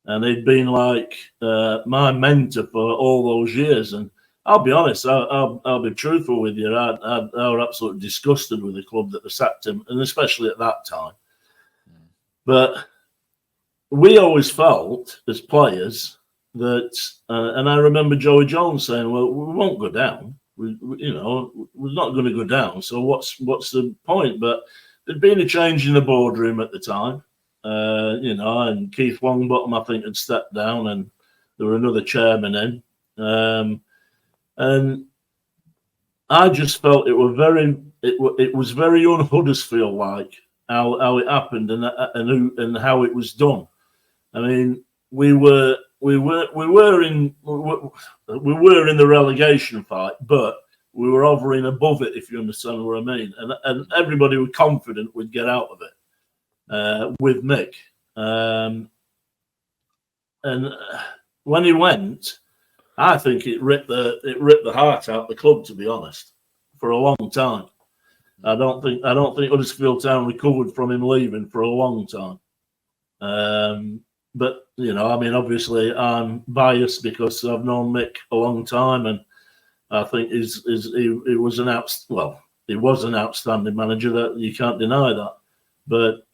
And he'd been like my mentor for all those years. And I'll be honest, I'll be truthful with you. I was absolutely disgusted with the club that they sacked him, and especially at that time. But we always felt as players that, and I remember Joey Jones saying, well, we won't go down. We're not going to go down. So what's the point? But there'd been a change in the boardroom at the time. And Keith Longbottom, I think, had stepped down, and there were another chairman in. And I just felt it was very un-Huddersfield like how it happened and how it was done. I mean, we were in the relegation fight, but we were hovering above it, if you understand what I mean. And everybody was confident we'd get out of it with Mick. And when he went, I think it ripped the heart out of the club, to be honest, for a long time. I don't think Huddersfield Town recovered from him leaving for a long time. But I mean, obviously, I'm biased because I've known Mick a long time, and I think he was an outstanding manager. That you can't deny that. But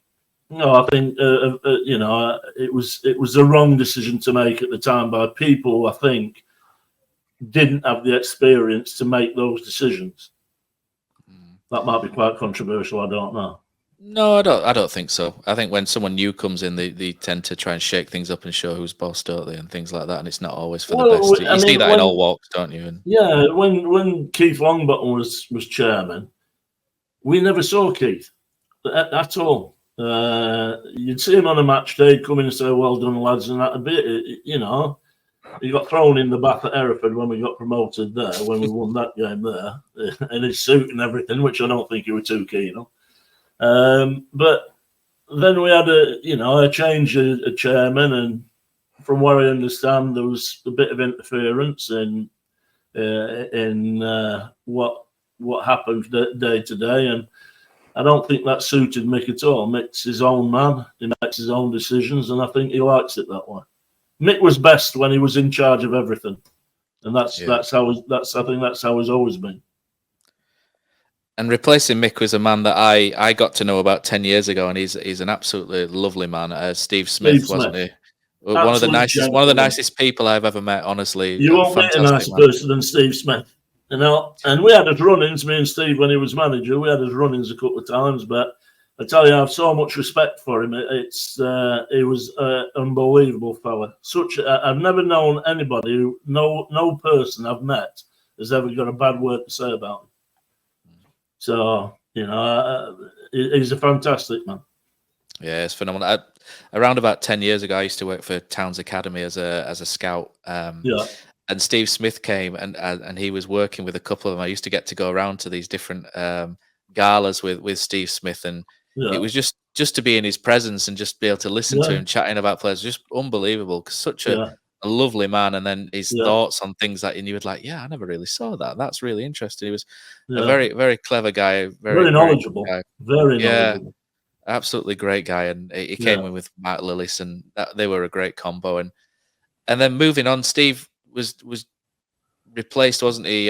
I think it was the wrong decision to make at the time by people who I think didn't have the experience to make those decisions. That might be quite controversial. I don't know. No, I don't think so. I think when someone new comes in, they tend to try and shake things up and show who's boss, don't they, and things like that. And it's not always for the best. You see that in all walks, don't you? Yeah, when Keith Longbottom was chairman, we never saw Keith at all. You'd see him on a match day, come in and say, "Well done, lads," and that'd be it. He got thrown in the bath at Hereford when we got promoted there, when we won that game there, in his suit and everything, which I don't think he was too keen on. But then we had a change of chairman, and from what I understand, there was a bit of interference in what happened day to day, and I don't think that suited Mick at all. Mick's his own man; he makes his own decisions, and I think he likes it that way. Mick was best when he was in charge of everything, and I think that's how he's always been. And replacing Mick was a man that I got to know about 10 years ago, and he's an absolutely lovely man. Steve Smith, wasn't he? One of the nicest people I've ever met. Honestly, you won't meet a nicer person than Steve Smith, And we had his run-ins, me and Steve, when he was manager. We had his run-ins a couple of times, but I tell you, I have so much respect for him. He was an unbelievable fella. I've never known anybody, no person I've met has ever got a bad word to say about him. So, he's a fantastic man. Yeah, it's phenomenal. Around about 10 years ago, I used to work for Towns Academy as a scout. And Steve Smith came, and he was working with a couple of them. I used to get to go around to these different galas with Steve Smith, and it was just to be in his presence and just be able to listen to him chatting about players, just unbelievable. Cause such a lovely man, and then his thoughts on things that you would like. Yeah, I never really saw that. That's really interesting. He was a very, very clever guy, very knowledgeable, very knowledgeable. Absolutely great guy, and he came in with Matt Lillis, and they were a great combo. And then moving on, Steve was replaced, wasn't he,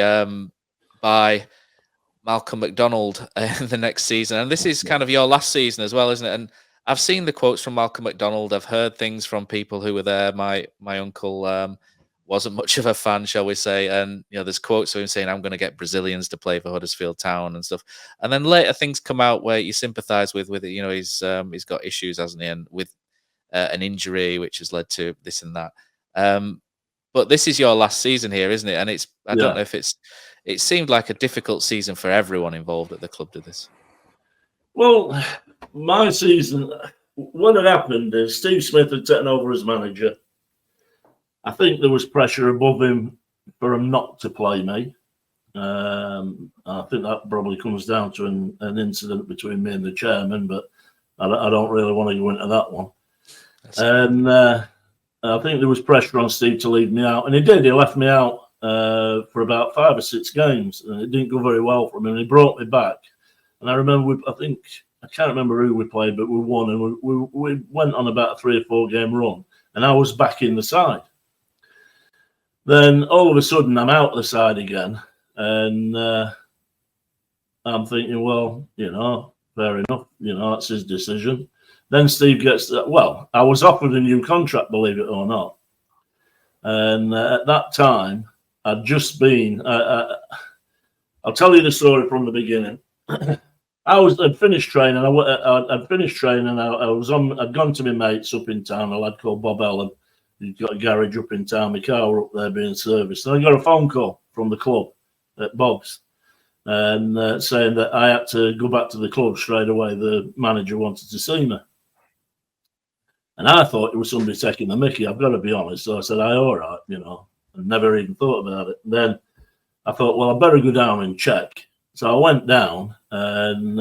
by Malcolm McDonald the next season. And this is kind of your last season as well, isn't it? And I've seen the quotes from Malcolm McDonald. I've heard things from people who were there. My uncle wasn't much of a fan, shall we say. And, there's quotes of him saying, "I'm going to get Brazilians to play for Huddersfield Town" and stuff. And then later things come out where you sympathise with it. He's got issues, hasn't he? And with an injury, which has led to this and that. But this is your last season here, isn't it? And I don't know if it seemed like a difficult season for everyone involved at the club, did this? Well, my season, what had happened is Steve Smith had taken over as manager. I think there was pressure above him for him not to play me. I think that probably comes down to an incident between me and the chairman, but I don't really want to go into that one. And I think there was pressure on Steve to leave me out, and he did. He left me out for about 5 or 6 games, and it didn't go very well for him. And he brought me back, and I remember I can't remember who we played, but we won, and we went on about a 3 or 4 game run, and I was back in the side. Then all of a sudden, I'm out of the side again, and I'm thinking, well, fair enough, that's his decision. Then Steve gets I was offered a new contract, believe it or not. And at that time, I'd just been, I'll tell you the story from the beginning. I'd finished training. I'd finished training. I'd gone to my mates up in town, a lad called Bob Ellen. He'd got a garage up in town. My car were up there being serviced. And I got a phone call from the club at Bob's, and saying that I had to go back to the club straight away. The manager wanted to see me. And I thought it was somebody taking the mickey, I've got to be honest. So I said, all right, I never even thought about it. And then I thought, well, I better go down and check. So I went down, and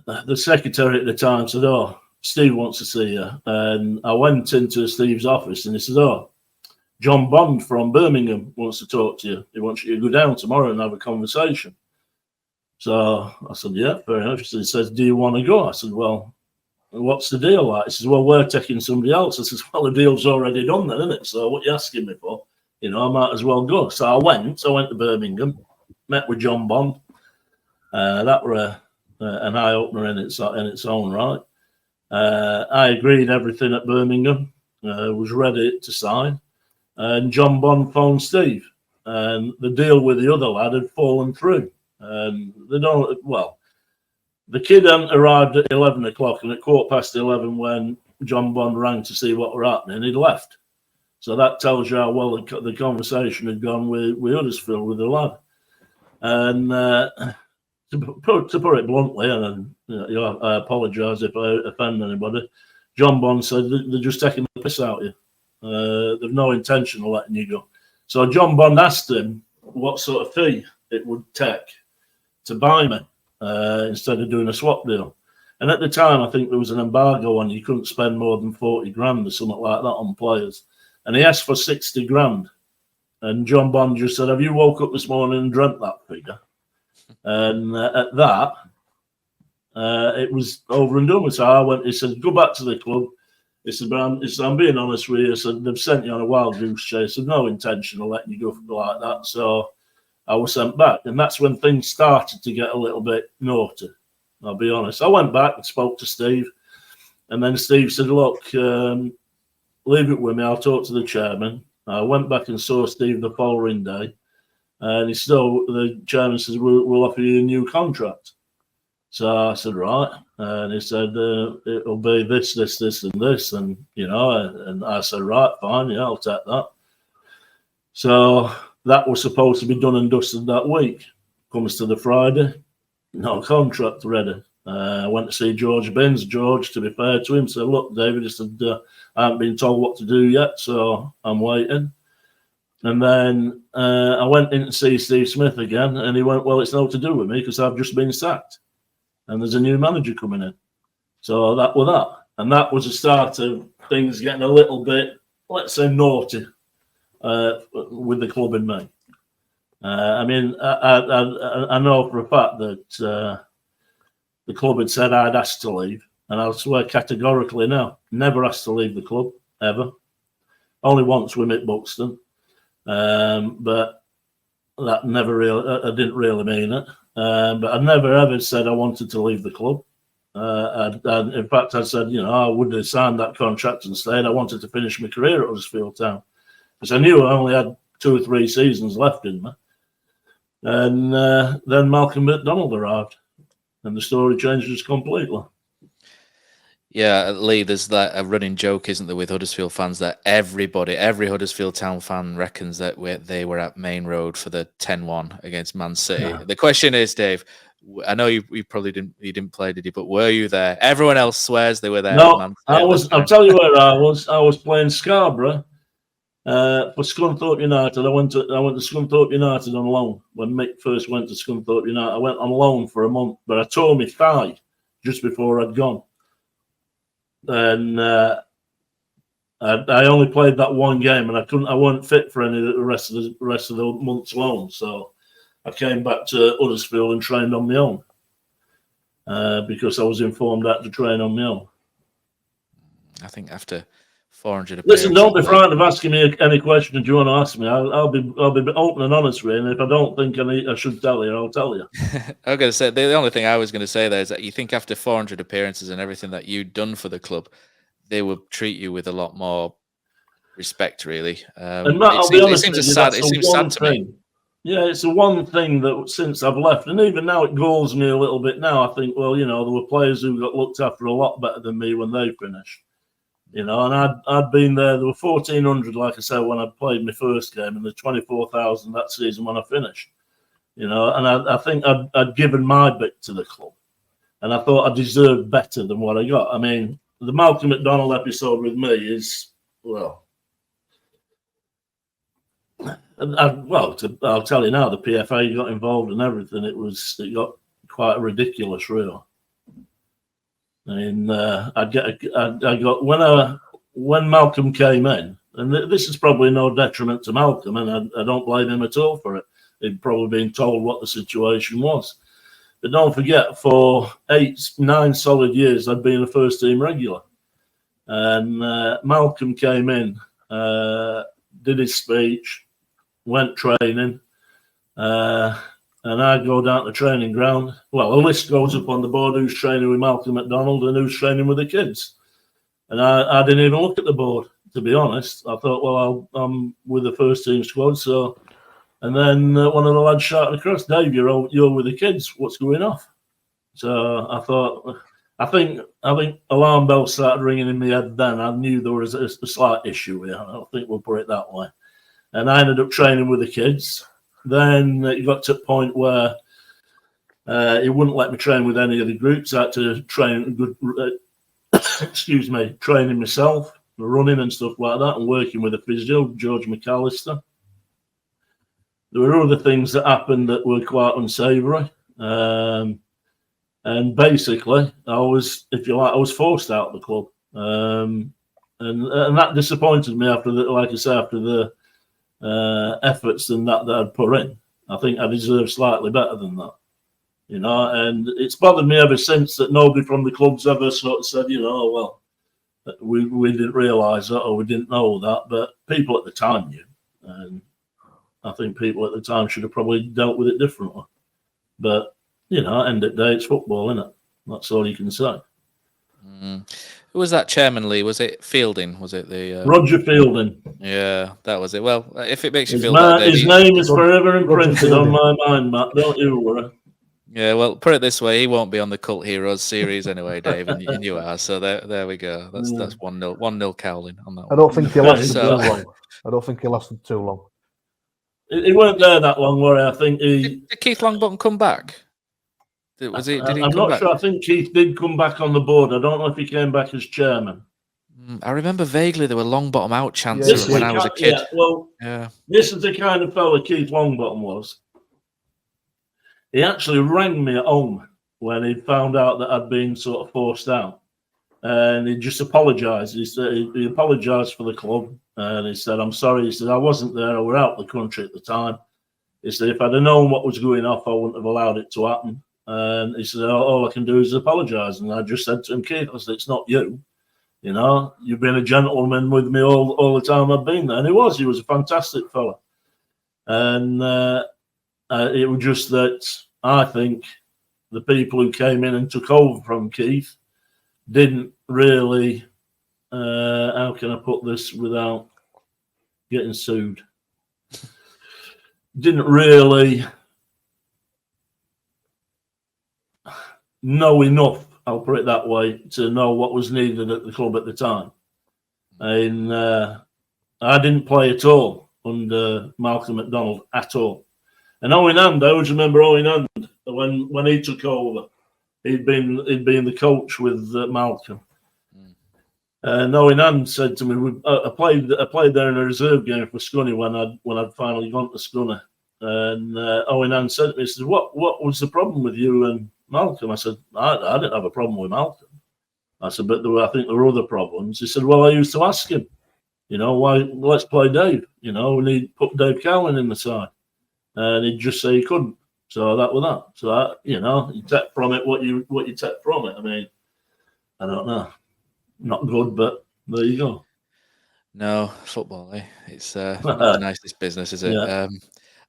the secretary at the time said, "Oh, Steve wants to see you." And I went into Steve's office, and he said, "Oh, John Bond from Birmingham wants to talk to you. He wants you to go down tomorrow and have a conversation." So I said, "Yeah, fair enough." He says, "Do you want to go?" I said, "Well, what's the deal like?" He says, "Well, we're taking somebody else." I says, "Well, the deal's already done then, isn't it? So what are you asking me for? I might as well go." So I went to Birmingham, met with John Bond. That were an eye-opener in its own right. I agreed everything at Birmingham, was ready to sign. And John Bond phoned Steve. And the deal with the other lad had fallen through. And the kid hadn't arrived at 11 o'clock, and at 11:15 when John Bond rang to see what were happening, he'd left. So that tells you how well the conversation had gone with Huddersfield, with the lad. And to put it bluntly, and I apologise if I offend anybody, John Bond said they're just taking the piss out of you. They've no intention of letting you go. So John Bond asked him what sort of fee it would take to buy me instead of doing a swap deal. And at the time, I think there was an embargo on you couldn't spend more than 40 grand or something like that on players. And he asked for 60 grand. And John Bond just said, "Have you woke up this morning and dreamt that figure?" And at that, it was over and done with. So he said, "Go back to the club." He said, I'm being honest with you. He said, "They've sent you on a wild goose chase. There's no intention of letting you go like that." So I was sent back. And that's when things started to get a little bit naughty, I'll be honest. I went back and spoke to Steve. And then Steve said, "Look, leave it with me. I'll talk to the chairman." I went back and saw Steve the following day. And the chairman says, we'll offer you a new contract. So I said, right. And he said, it'll be this, this, this, and this. And, and I said, right, fine. Yeah, I'll take that. So that was supposed to be done and dusted that week. Comes to the Friday, no contract ready. I went to see George Binns. George, to be fair to him, said, "Look, David," he said, "I haven't been told what to do yet, so I'm waiting." And then I went in to see Steve Smith again, and he went, "Well, it's no to do with me because I've just been sacked, and there's a new manager coming in." So that was that, and that was the start of things getting a little bit, let's say, naughty with the club in May. I know for a fact that the club had said I'd asked to leave, and I'll swear categorically now, never asked to leave the club ever. Only once with Mick Buxton. But that never really, I didn't really mean it. But I never ever said I wanted to leave the club. In fact, I said, I would have signed that contract and stayed. I wanted to finish my career at Huddersfield Town because I knew I only had 2 or 3 seasons left in me. And then Malcolm McDonald arrived, and the story changes completely. Yeah, Lee, there's that a running joke, isn't there, with Huddersfield fans that every Huddersfield Town fan reckons that they were at Main Road for the 10-1 against Man City. Yeah. The question is, Dave, I know you probably didn't play, did you? But were you there? Everyone else swears they were there. No, I was. I'll tell you where I was. I was playing Scarborough for Scunthorpe United. I went to Scunthorpe United on loan when Mick first went to Scunthorpe United. I went on loan for a month, but I tore my thigh just before I'd gone. And I only played that one game, and I wasn't fit for any of the rest of the month's loan. So I came back to Huddersfield and trained on my own because I was informed I had to train on my own. I think after 400. Listen, don't be frightened of asking me any questions you want to ask me. I'll be open and honest with you. And if I don't think I should tell you, I'll tell you. I was going to say the only thing I was going to say there is that you think after 400 appearances and everything that you'd done for the club, they would treat you with a lot more respect, really. And Matt, it seems sad to me. Yeah, it's the one thing that since I've left, and even now it galls me a little bit. Now I think, well, there were players who got looked after a lot better than me when they finished. And I'd been there. There were 1,400, like I said, when I played my first game, and the 24,000 that season when I finished. And I think I'd given my bit to the club, and I thought I deserved better than what I got. I mean, the Malcolm McDonald episode with me is, well, I'll tell you now, the PFA got involved in everything. It got quite ridiculous, really. And when Malcolm came in, and this is probably no detriment to Malcolm, and I don't blame him at all for it. He'd probably been told what the situation was. But don't forget, for 8-9 solid years, I'd been a first team regular. And Malcolm came in, did his speech, went training, and I go down to the training ground. Well, a list goes up on the board who's training with Malcolm McDonald and who's training with the kids. And I didn't even look at the board, to be honest. I thought, well, I'm with the first team squad, so... And then one of the lads shouted across, Dave, you're with the kids. What's going off? So I thought, I think alarm bells started ringing in my head then. I knew there was a slight issue here. I think we'll put it that way. And I ended up training with the kids. Then it got to a point where he wouldn't let me train with any of the groups. I had to train training myself, running and stuff like that, and working with a physio, George McAllister. There were other things that happened that were quite unsavoury. And basically, I was forced out of the club. And that disappointed me after the efforts and that I'd put in. I think I deserve slightly better than that. And it's bothered me ever since that nobody from the club's ever sort of said, well, we didn't realise that or we didn't know that, but people at the time knew. And I think people at the time should have probably dealt with it differently. But, end of the day, it's football, isn't it? That's all you can say. Who was that chairman, Lee? Was it Fielding? Was it the... Roger Fielding. Yeah, that was it. Well, if it makes you His feel better, his name is forever imprinted on my mind, Matt. Don't you worry. Yeah, well, put it this way, he won't be on the Cult Heroes series anyway, Dave, and you are. So there we go. That's 1-0 Cowling on that one. I don't think he lasted too long. I don't think he lasted too long. He weren't there that long, were he? I think Did Keith Longbottom come back? Did he I'm come not back? sure. I think Keith did come back on the board. I don't know if he came back as chairman. I remember vaguely there were Longbottom out chances when I was a kid. This is the kind of fella Keith Longbottom was. He actually rang me at home when he found out that I'd been sort of forced out. And he just apologised. He said he apologised for the club. And he said, I'm sorry. He said, I wasn't there. I were out of the country at the time. He said, if I'd have known what was going off, I wouldn't have allowed it to happen. And he said, all I can do is apologise. And I just said to him, Keith, I said, it's not you. You've been a gentleman with me all the time I've been there. And he was a fantastic fella. And it was just that I think the people who came in and took over from Keith didn't really, how can I put this without getting sued? Didn't really know enough, I'll put it that way, to know what was needed at the club at the time. And I didn't play at all under Malcolm McDonald at all. And Owen Hand, I always remember Owen Hand when he took over. He'd been the coach with Malcolm. And Owen Hand said to me, I played there in a reserve game for Scunny when I'd finally gone to Scunny. And Owen Hand said to me, he said, what was the problem with you and Malcolm? I said, I didn't have a problem with Malcolm. I said, but I think there were other problems. He said, well, I used to ask him, why, let's play Dave. We need to put Dave Cowling in the side. And he'd just say he couldn't. So that was that. So, you take from it what you take from it. I mean, I don't know. Not good, but there you go. No, football, eh? It's not the nicest business, is it? Yeah.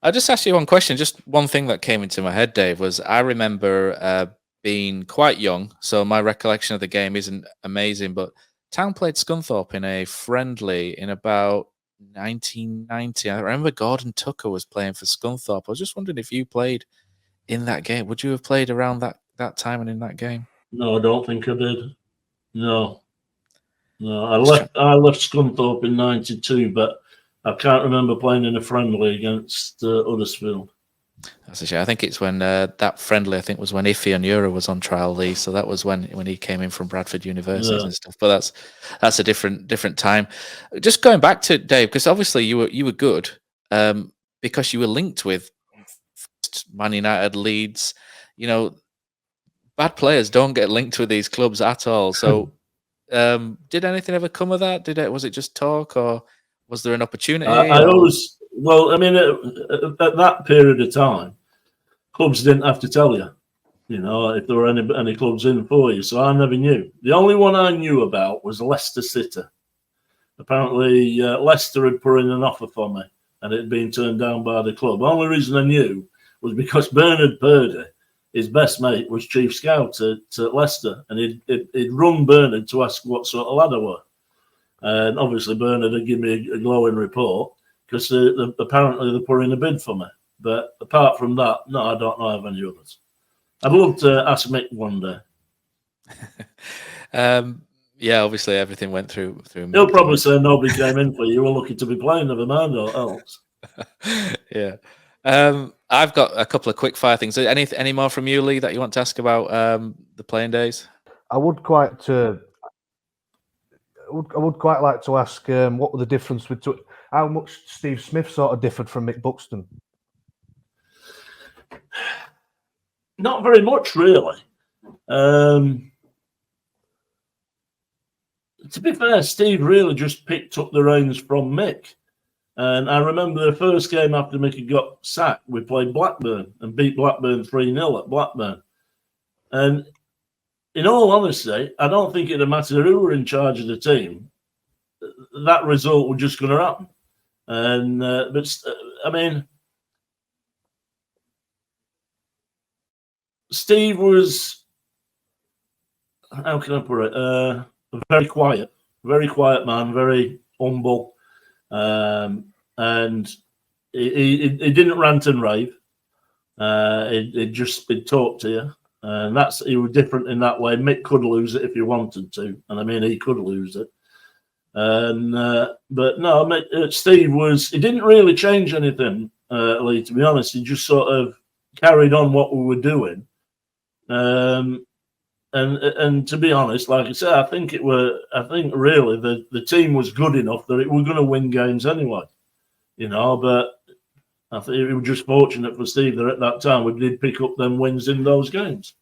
I'll just ask you one question. Just one thing that came into my head, Dave, was I remember being quite young, so my recollection of the game isn't amazing, but Town played Scunthorpe in a friendly in about 1990. I remember Gordon Tucker was playing for Scunthorpe. I was just wondering if you played in that game. Would you have played around that time and in that game? No, I don't think I did. No, I left Scunthorpe in '92, but I can't remember playing in a friendly against Huddersfield. That's a shame. I think it's when that friendly, I think, was when Ife Onyura was on trial, Lee. So that was when he came in from Bradford University and stuff. But that's a different time. Just going back to Dave, because obviously you were good. because you were linked with Man United, Leeds, bad players don't get linked with these clubs at all. So, did anything ever come of that? Was it just talk, or was there an opportunity? I always, well, I mean, at that period of time, clubs didn't have to tell you, if there were any clubs in for you. So I never knew. The only one I knew about was Leicester City. Apparently, Leicester had put in an offer for me, and it had been turned down by the club. The only reason I knew was because Bernard Purdy, his best mate, was chief scout at Leicester, and he'd rung Bernard to ask what sort of lad I were. And obviously Bernard had given me a glowing report because apparently they put in a bid for me. But apart from that, no, I don't know of any others. I'd love to ask Mick one day. Yeah, obviously everything went through Mick. He'll probably say nobody came in for you. You were lucky to be playing, never mind or else. Yeah. I've got a couple of quick fire things. Any more from you, Lee, that you want to ask about the playing days? I would quite like to ask what were the difference between how much Steve Smith sort of differed from Mick Buxton. Not very much, really. To be fair, Steve really just picked up the reins from Mick. And I remember the first game after Mick got sacked, we played Blackburn and beat Blackburn 3-0 at Blackburn. And in all honesty, I don't think it'd matter who were in charge of the team. That result was just going to happen. And I mean, Steve was, how can I put it? A very quiet man, very humble. And he didn't rant and rave. He'd talk to you. And he was different in that way. Mick could lose it if he wanted to. And I mean, he could lose it. And but no, Steve he didn't really change anything, Lee, to be honest. He just sort of carried on what we were doing. And to be honest, like I said, I think really the team was good enough that it was going to win games anyway, but I think it was just fortunate for Steve that at that time we did pick up them wins in those games.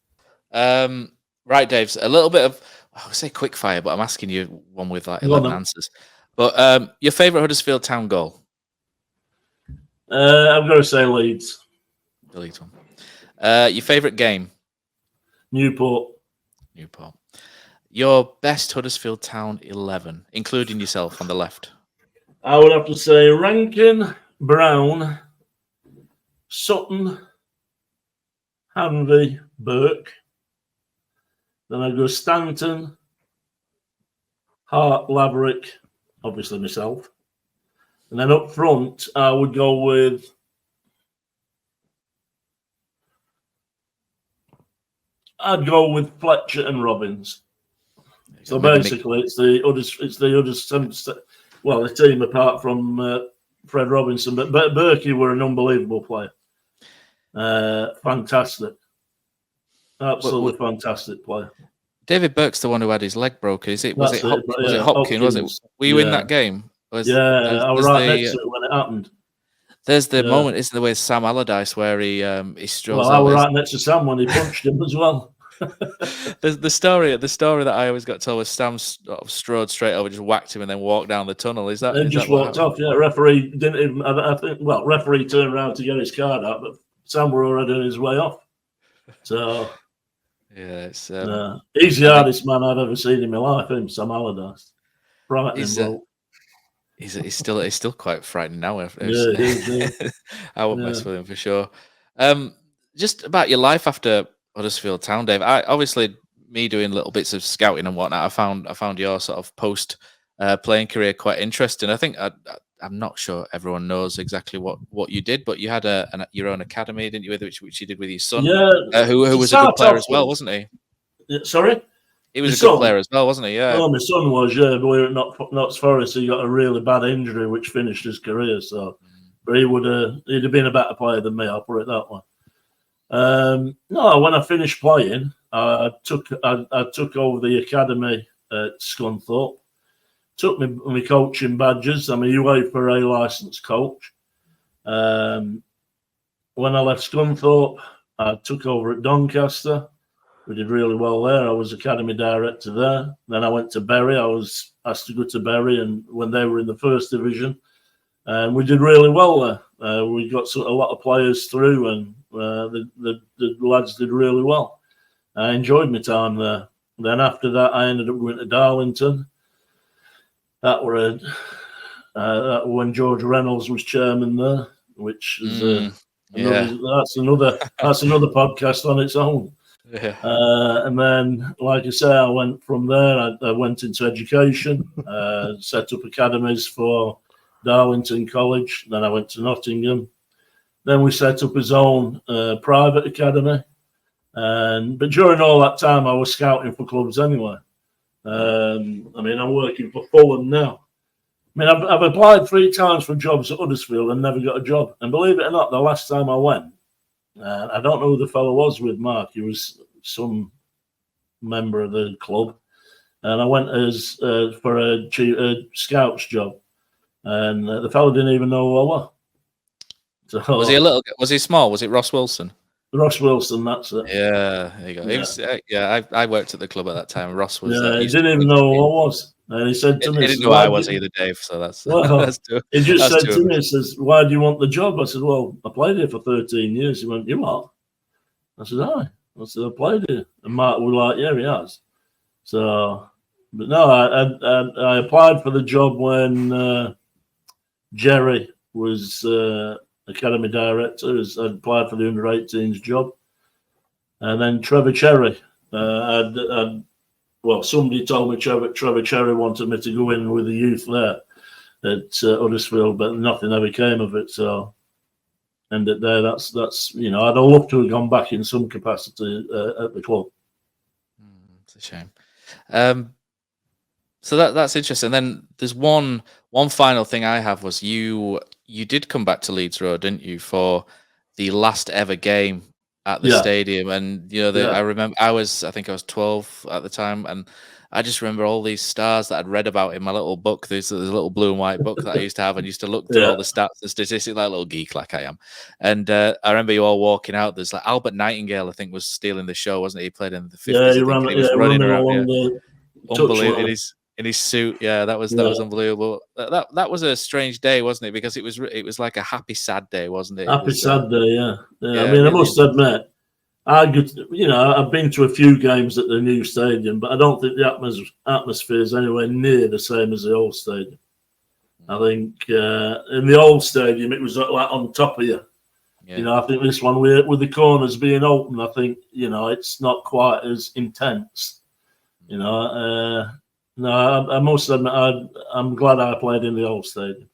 Right, Dave, a little bit of, I would say quick fire, but I'm asking you one with like 11 answers. But your favourite Huddersfield Town goal? I've got to say Leeds. The Leeds one. Your favourite game? Newport. Your best Huddersfield Town 11, including yourself on the left? I would have to say Rankin, Brown, Sutton, Hanvey, Burke. Then I go Stanton, Hart, Laverick, obviously myself. And then up front, I would go with Fletcher and Robbins. So basically, it's the team apart from Fred Robinson, but Berkey were an unbelievable player. Fantastic, absolutely fantastic player. David Burke's the one who had his leg broken. Was it Hopkins? Was it? Were you in that game? I was right next to it when it happened. There's the moment, isn't there, with Sam Allardyce where he strolls out. I was right next to Sam when he punched him as well. The story that I always got told was Sam sort of strode straight over, just whacked him, and then walked down the tunnel. Is that? And just walked off. Yeah, referee didn't even. I think. Well, referee turned around to get his card out, but Sam were already on his way off. So yeah, it's he's the hardest man I've ever seen in my life. Him, Sam Allardyce. Frightening. He's still quite frightening now. Yeah. I won't mess with him for sure. Just about your life after Huddersfield Town, Dave. Obviously, me doing little bits of scouting and whatnot, I found your sort of post playing career quite interesting. I think I'm not sure everyone knows exactly what you did, but you had your own academy, didn't you? Which you did with your son, who was a good player as well, wasn't he? Sorry. He was a good player as well, wasn't he? Yeah. Oh, my son was, but we were at Notts Forest. He got a really bad injury, which finished his career. So, but he'd have been a better player than me. I'll put it that way. No, when I finished playing, I took over the academy at Scunthorpe. Took me coaching badges. I'm a UEFA licensed coach. When I left Scunthorpe, I took over at Doncaster. We did really well there. I was academy director there. Then I went to Bury. I was asked to go to Bury, and when they were in the first division, and we did really well there. We got a lot of players through, and the lads did really well. I enjoyed my time there. Then after that, I ended up going to Darlington. That were when George Reynolds was chairman there, which is that's another podcast on its own. Yeah. And then, like I say, I went from there. I went into education, set up academies for Darlington College. Then I went to Nottingham. Then we set up his own private academy. But during all that time, I was scouting for clubs anyway. I'm working for Fulham now. I've applied 3 times for jobs at Huddersfield and never got a job. And believe it or not, the last time I went, I don't know who the fellow was with Mark. He was some member of the club. And I went as for a scout's job. And the fellow didn't even know who I was. So, was he small? Was it Ross Wilson? Ross Wilson, that's it. Yeah, there you go. Yeah. I worked at the club at that time. Ross was. Yeah, he didn't even know who I was. And he said to me, he didn't know I was either, Dave. So that's. He just said to me, he says, "Why do you want the job?" I said, "Well, I played here for 13 years." He went, "You what?" I said, "Aye." I said, "I played here." And Mark was like, "Yeah, he has." So, but no, I applied for the job when Jerry was academy director. I applied for the under-18s job, and then Trevor Cherry. Somebody told me Trevor Cherry wanted me to go in with the youth there at Huddersfield, but nothing ever came of it. So, ended there. That's I'd have loved to have gone back in some capacity at the club. It's a shame. So that's interesting. Then there's one final thing I have was you did come back to Leeds Road, didn't you, for the last ever game at the stadium? And I remember I think I was 12 at the time, and I just remember all these stars that I'd read about in my little book. There's a little blue and white book that I used to have, and used to look through all the stats and statistics like a little geek like I am. And I remember you all walking out. There's like Albert Nightingale, I think, was stealing the show, wasn't he? He played in the 50s. Yeah, he was running around. Unbelievable. In his suit, that was unbelievable. That was a strange day, wasn't it? Because it was like a happy, sad day, wasn't it? Sad day, yeah. I must admit, I've been to a few games at the new stadium, but I don't think the atmosphere is anywhere near the same as the old stadium. I think in the old stadium it was like on top of you. Yeah. I think this one with the corners being open, I think it's not quite as intense. No, I must admit, I'm glad I played in the old stadium.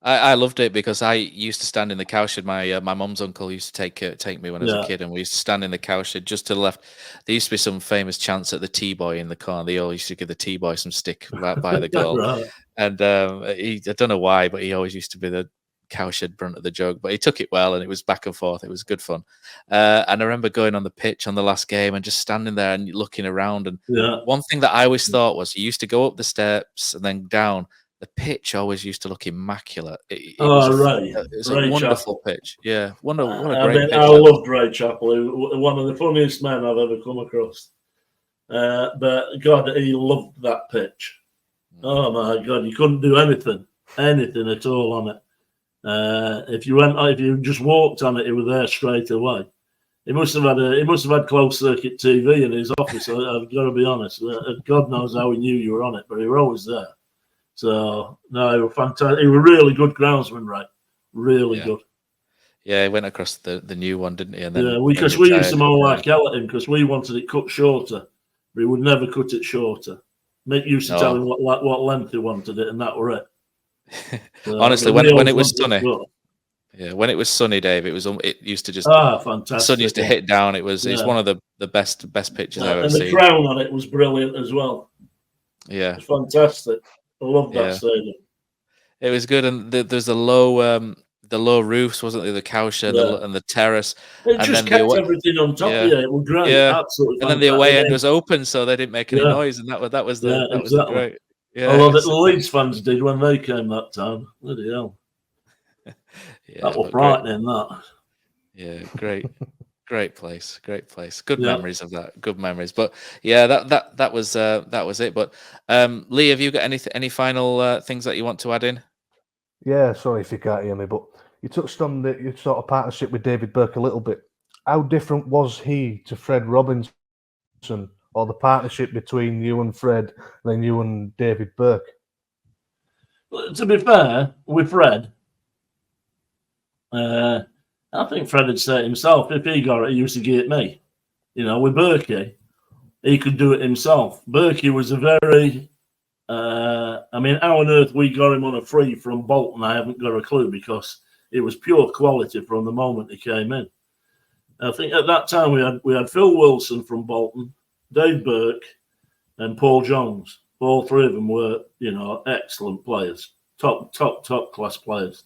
I loved it because I used to stand in the cowshed. My mum's uncle used to take me when I was a kid, and we used to stand in the cowshed just to the left. There used to be some famous chants at the T-boy in the corner. They all used to give the T-boy some stick right by the goal. Right. And I don't know why, but he always used to be the cowshed brunt of the joke, but he took it well, and it was back and forth. It was good fun. And I remember going on the pitch on the last game and just standing there and looking around. And one thing that I always thought was, you used to go up the steps and then down. The pitch always used to look immaculate. It was a wonderful pitch. Yeah, what a great pitch. I loved Ray Chappell, one of the funniest men I've ever come across. But God, he loved that pitch. Oh my God, you couldn't do anything at all on it. If you just walked on it, it was there straight away. He must have had closed circuit TV in his office. I've got to be honest. God knows how he knew you were on it, but he was always there. So no, he was fantastic. He was really good groundsman, right? Really good. Yeah, he went across the new one, didn't he? And then because we used to mow like hell at him because we wanted it cut shorter, but he would never cut it shorter. Mick used to tell him what length he wanted it, and that were it. Honestly, when it was sunny, when it was sunny, Dave, it used to just fantastic. The sun used to hit down. It's one of the best pictures I've ever seen. And the crown on it was brilliant as well. Yeah, it was fantastic. I love that stadium. It was good, and there's the low roofs, wasn't there? The cowshed and the terrace. It just kept everything on top of you. It was great. Yeah. Absolutely. And then the away end was open, so they didn't make any noise, and that was great. Yeah, although the Leeds fans did when they came that time. Bloody hell. Yeah, That was but frightening, that. Yeah, great place. Good Yeah. memories of that. Good memories. But yeah, that was it. But Lee, have you got any final things that you want to add in? Yeah, sorry if you can't hear me, but you touched on your sort of partnership with David Burke a little bit. How different was he to Fred Robinson, or the partnership between you and Fred, and then you and David Burke? To be fair, with Fred, I think Fred had said himself, if he got it, he used to give it me. With Berkey, he could do it himself. Berkey was a very, how on earth we got him on a free from Bolton, I haven't got a clue, because it was pure quality from the moment he came in. I think at that time we had Phil Wilson from Bolton, Dave Burke, and Paul Jones. All three of them were, excellent players, top class players.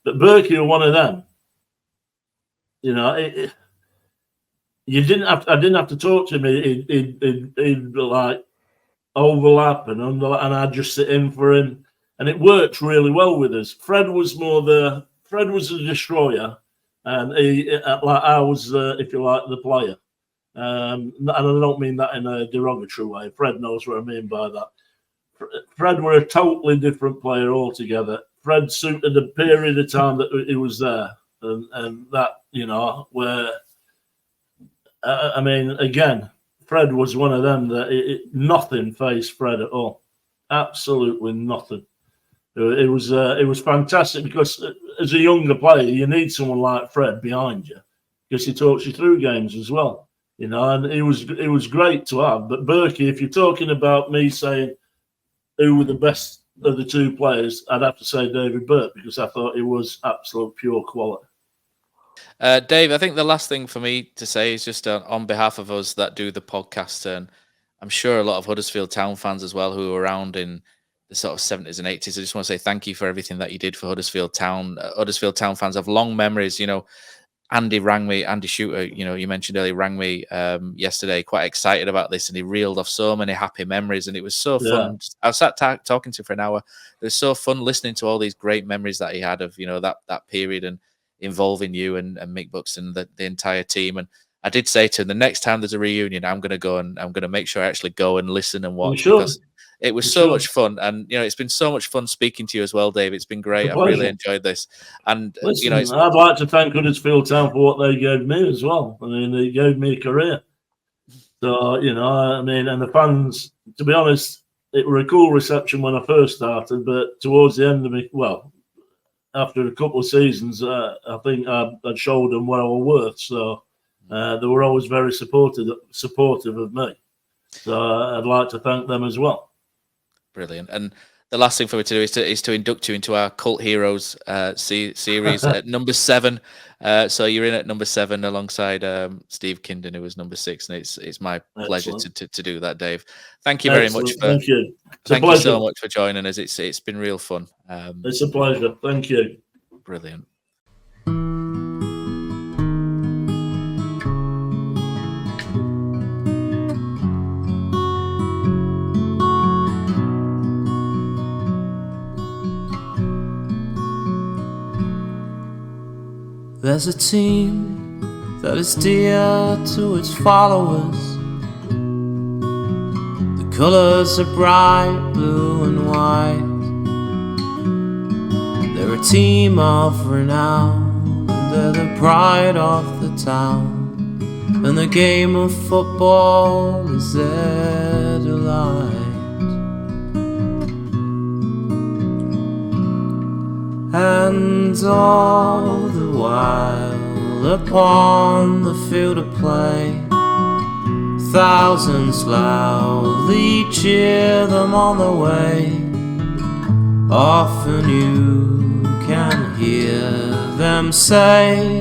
But Berkey was one of them. I didn't have to talk to him. He'd like overlap and I'd just sit in for him, and it worked really well with us. Fred was a destroyer, and I was, if you like, the player. And I don't mean that in a derogatory way. Fred knows what I mean by that. Fred were a totally different player altogether. Fred suited the period of time that he was there, and that, where again, Fred was one of them that nothing faced Fred at all, absolutely nothing. It was fantastic, because as a younger player, you need someone like Fred behind you, because he talks you through games as well, and it was great to have. But Berkey, if you're talking about me saying who were the best of the two players, I'd have to say David Burke, because I thought he was absolute pure quality. Dave, I think the last thing for me to say is just on behalf of us that do the podcast, and I'm sure a lot of Huddersfield Town fans as well who were around in the sort of 70s and 80s. I just want to say thank you for everything that you did for Huddersfield Town. Huddersfield Town fans have long memories. Andy Shooter, you mentioned earlier, rang me yesterday quite excited about this, and he reeled off so many happy memories, and it was so fun. I sat talking to him for an hour. It was so fun listening to all these great memories that he had of that period, and involving you and Mick Buxton, the entire team. And I did say to him, the next time there's a reunion, I'm going to go, and I'm going to make sure I actually go and listen and watch, because it was so much fun. And it's been so much fun speaking to you as well, Dave. It's been great. I've really enjoyed this. And listen, I'd like to thank Huddersfield Town for what they gave me as well. They gave me a career. So and the fans, to be honest, it was a cool reception when I first started, but towards the end of me, after a couple of seasons, I think I'd showed them what I was worth. So they were always very supportive of me. So I'd like to thank them as well. Brilliant. And the last thing for me to do is to induct you into our Cult Heroes series at number 7. So you're in at number 7 alongside Steve Kinden, who was number 6, and it's my pleasure to do that, Dave. Thank you very much. Thank you. Thank you so much for joining us. It's been real fun. It's a pleasure. Thank you. Brilliant. There's a team that is dear to its followers. The colours are bright blue and white. They're a team of renown, and they're the pride of the town, and the game of football is their delight. And all the while upon the field of play, thousands loudly cheer them on the way. Often you can hear them say,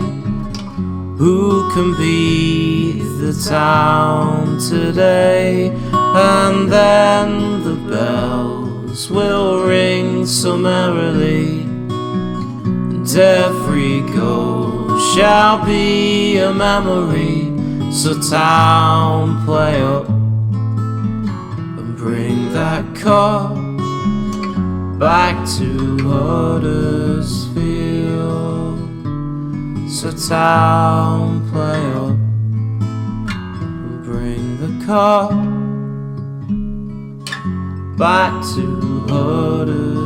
who can beat the town today? And then the bells will ring so merrily, and every goal shall be a memory. So town, play up and bring that cup back to Huddersfield. So town play up and bring the car back to Hildred.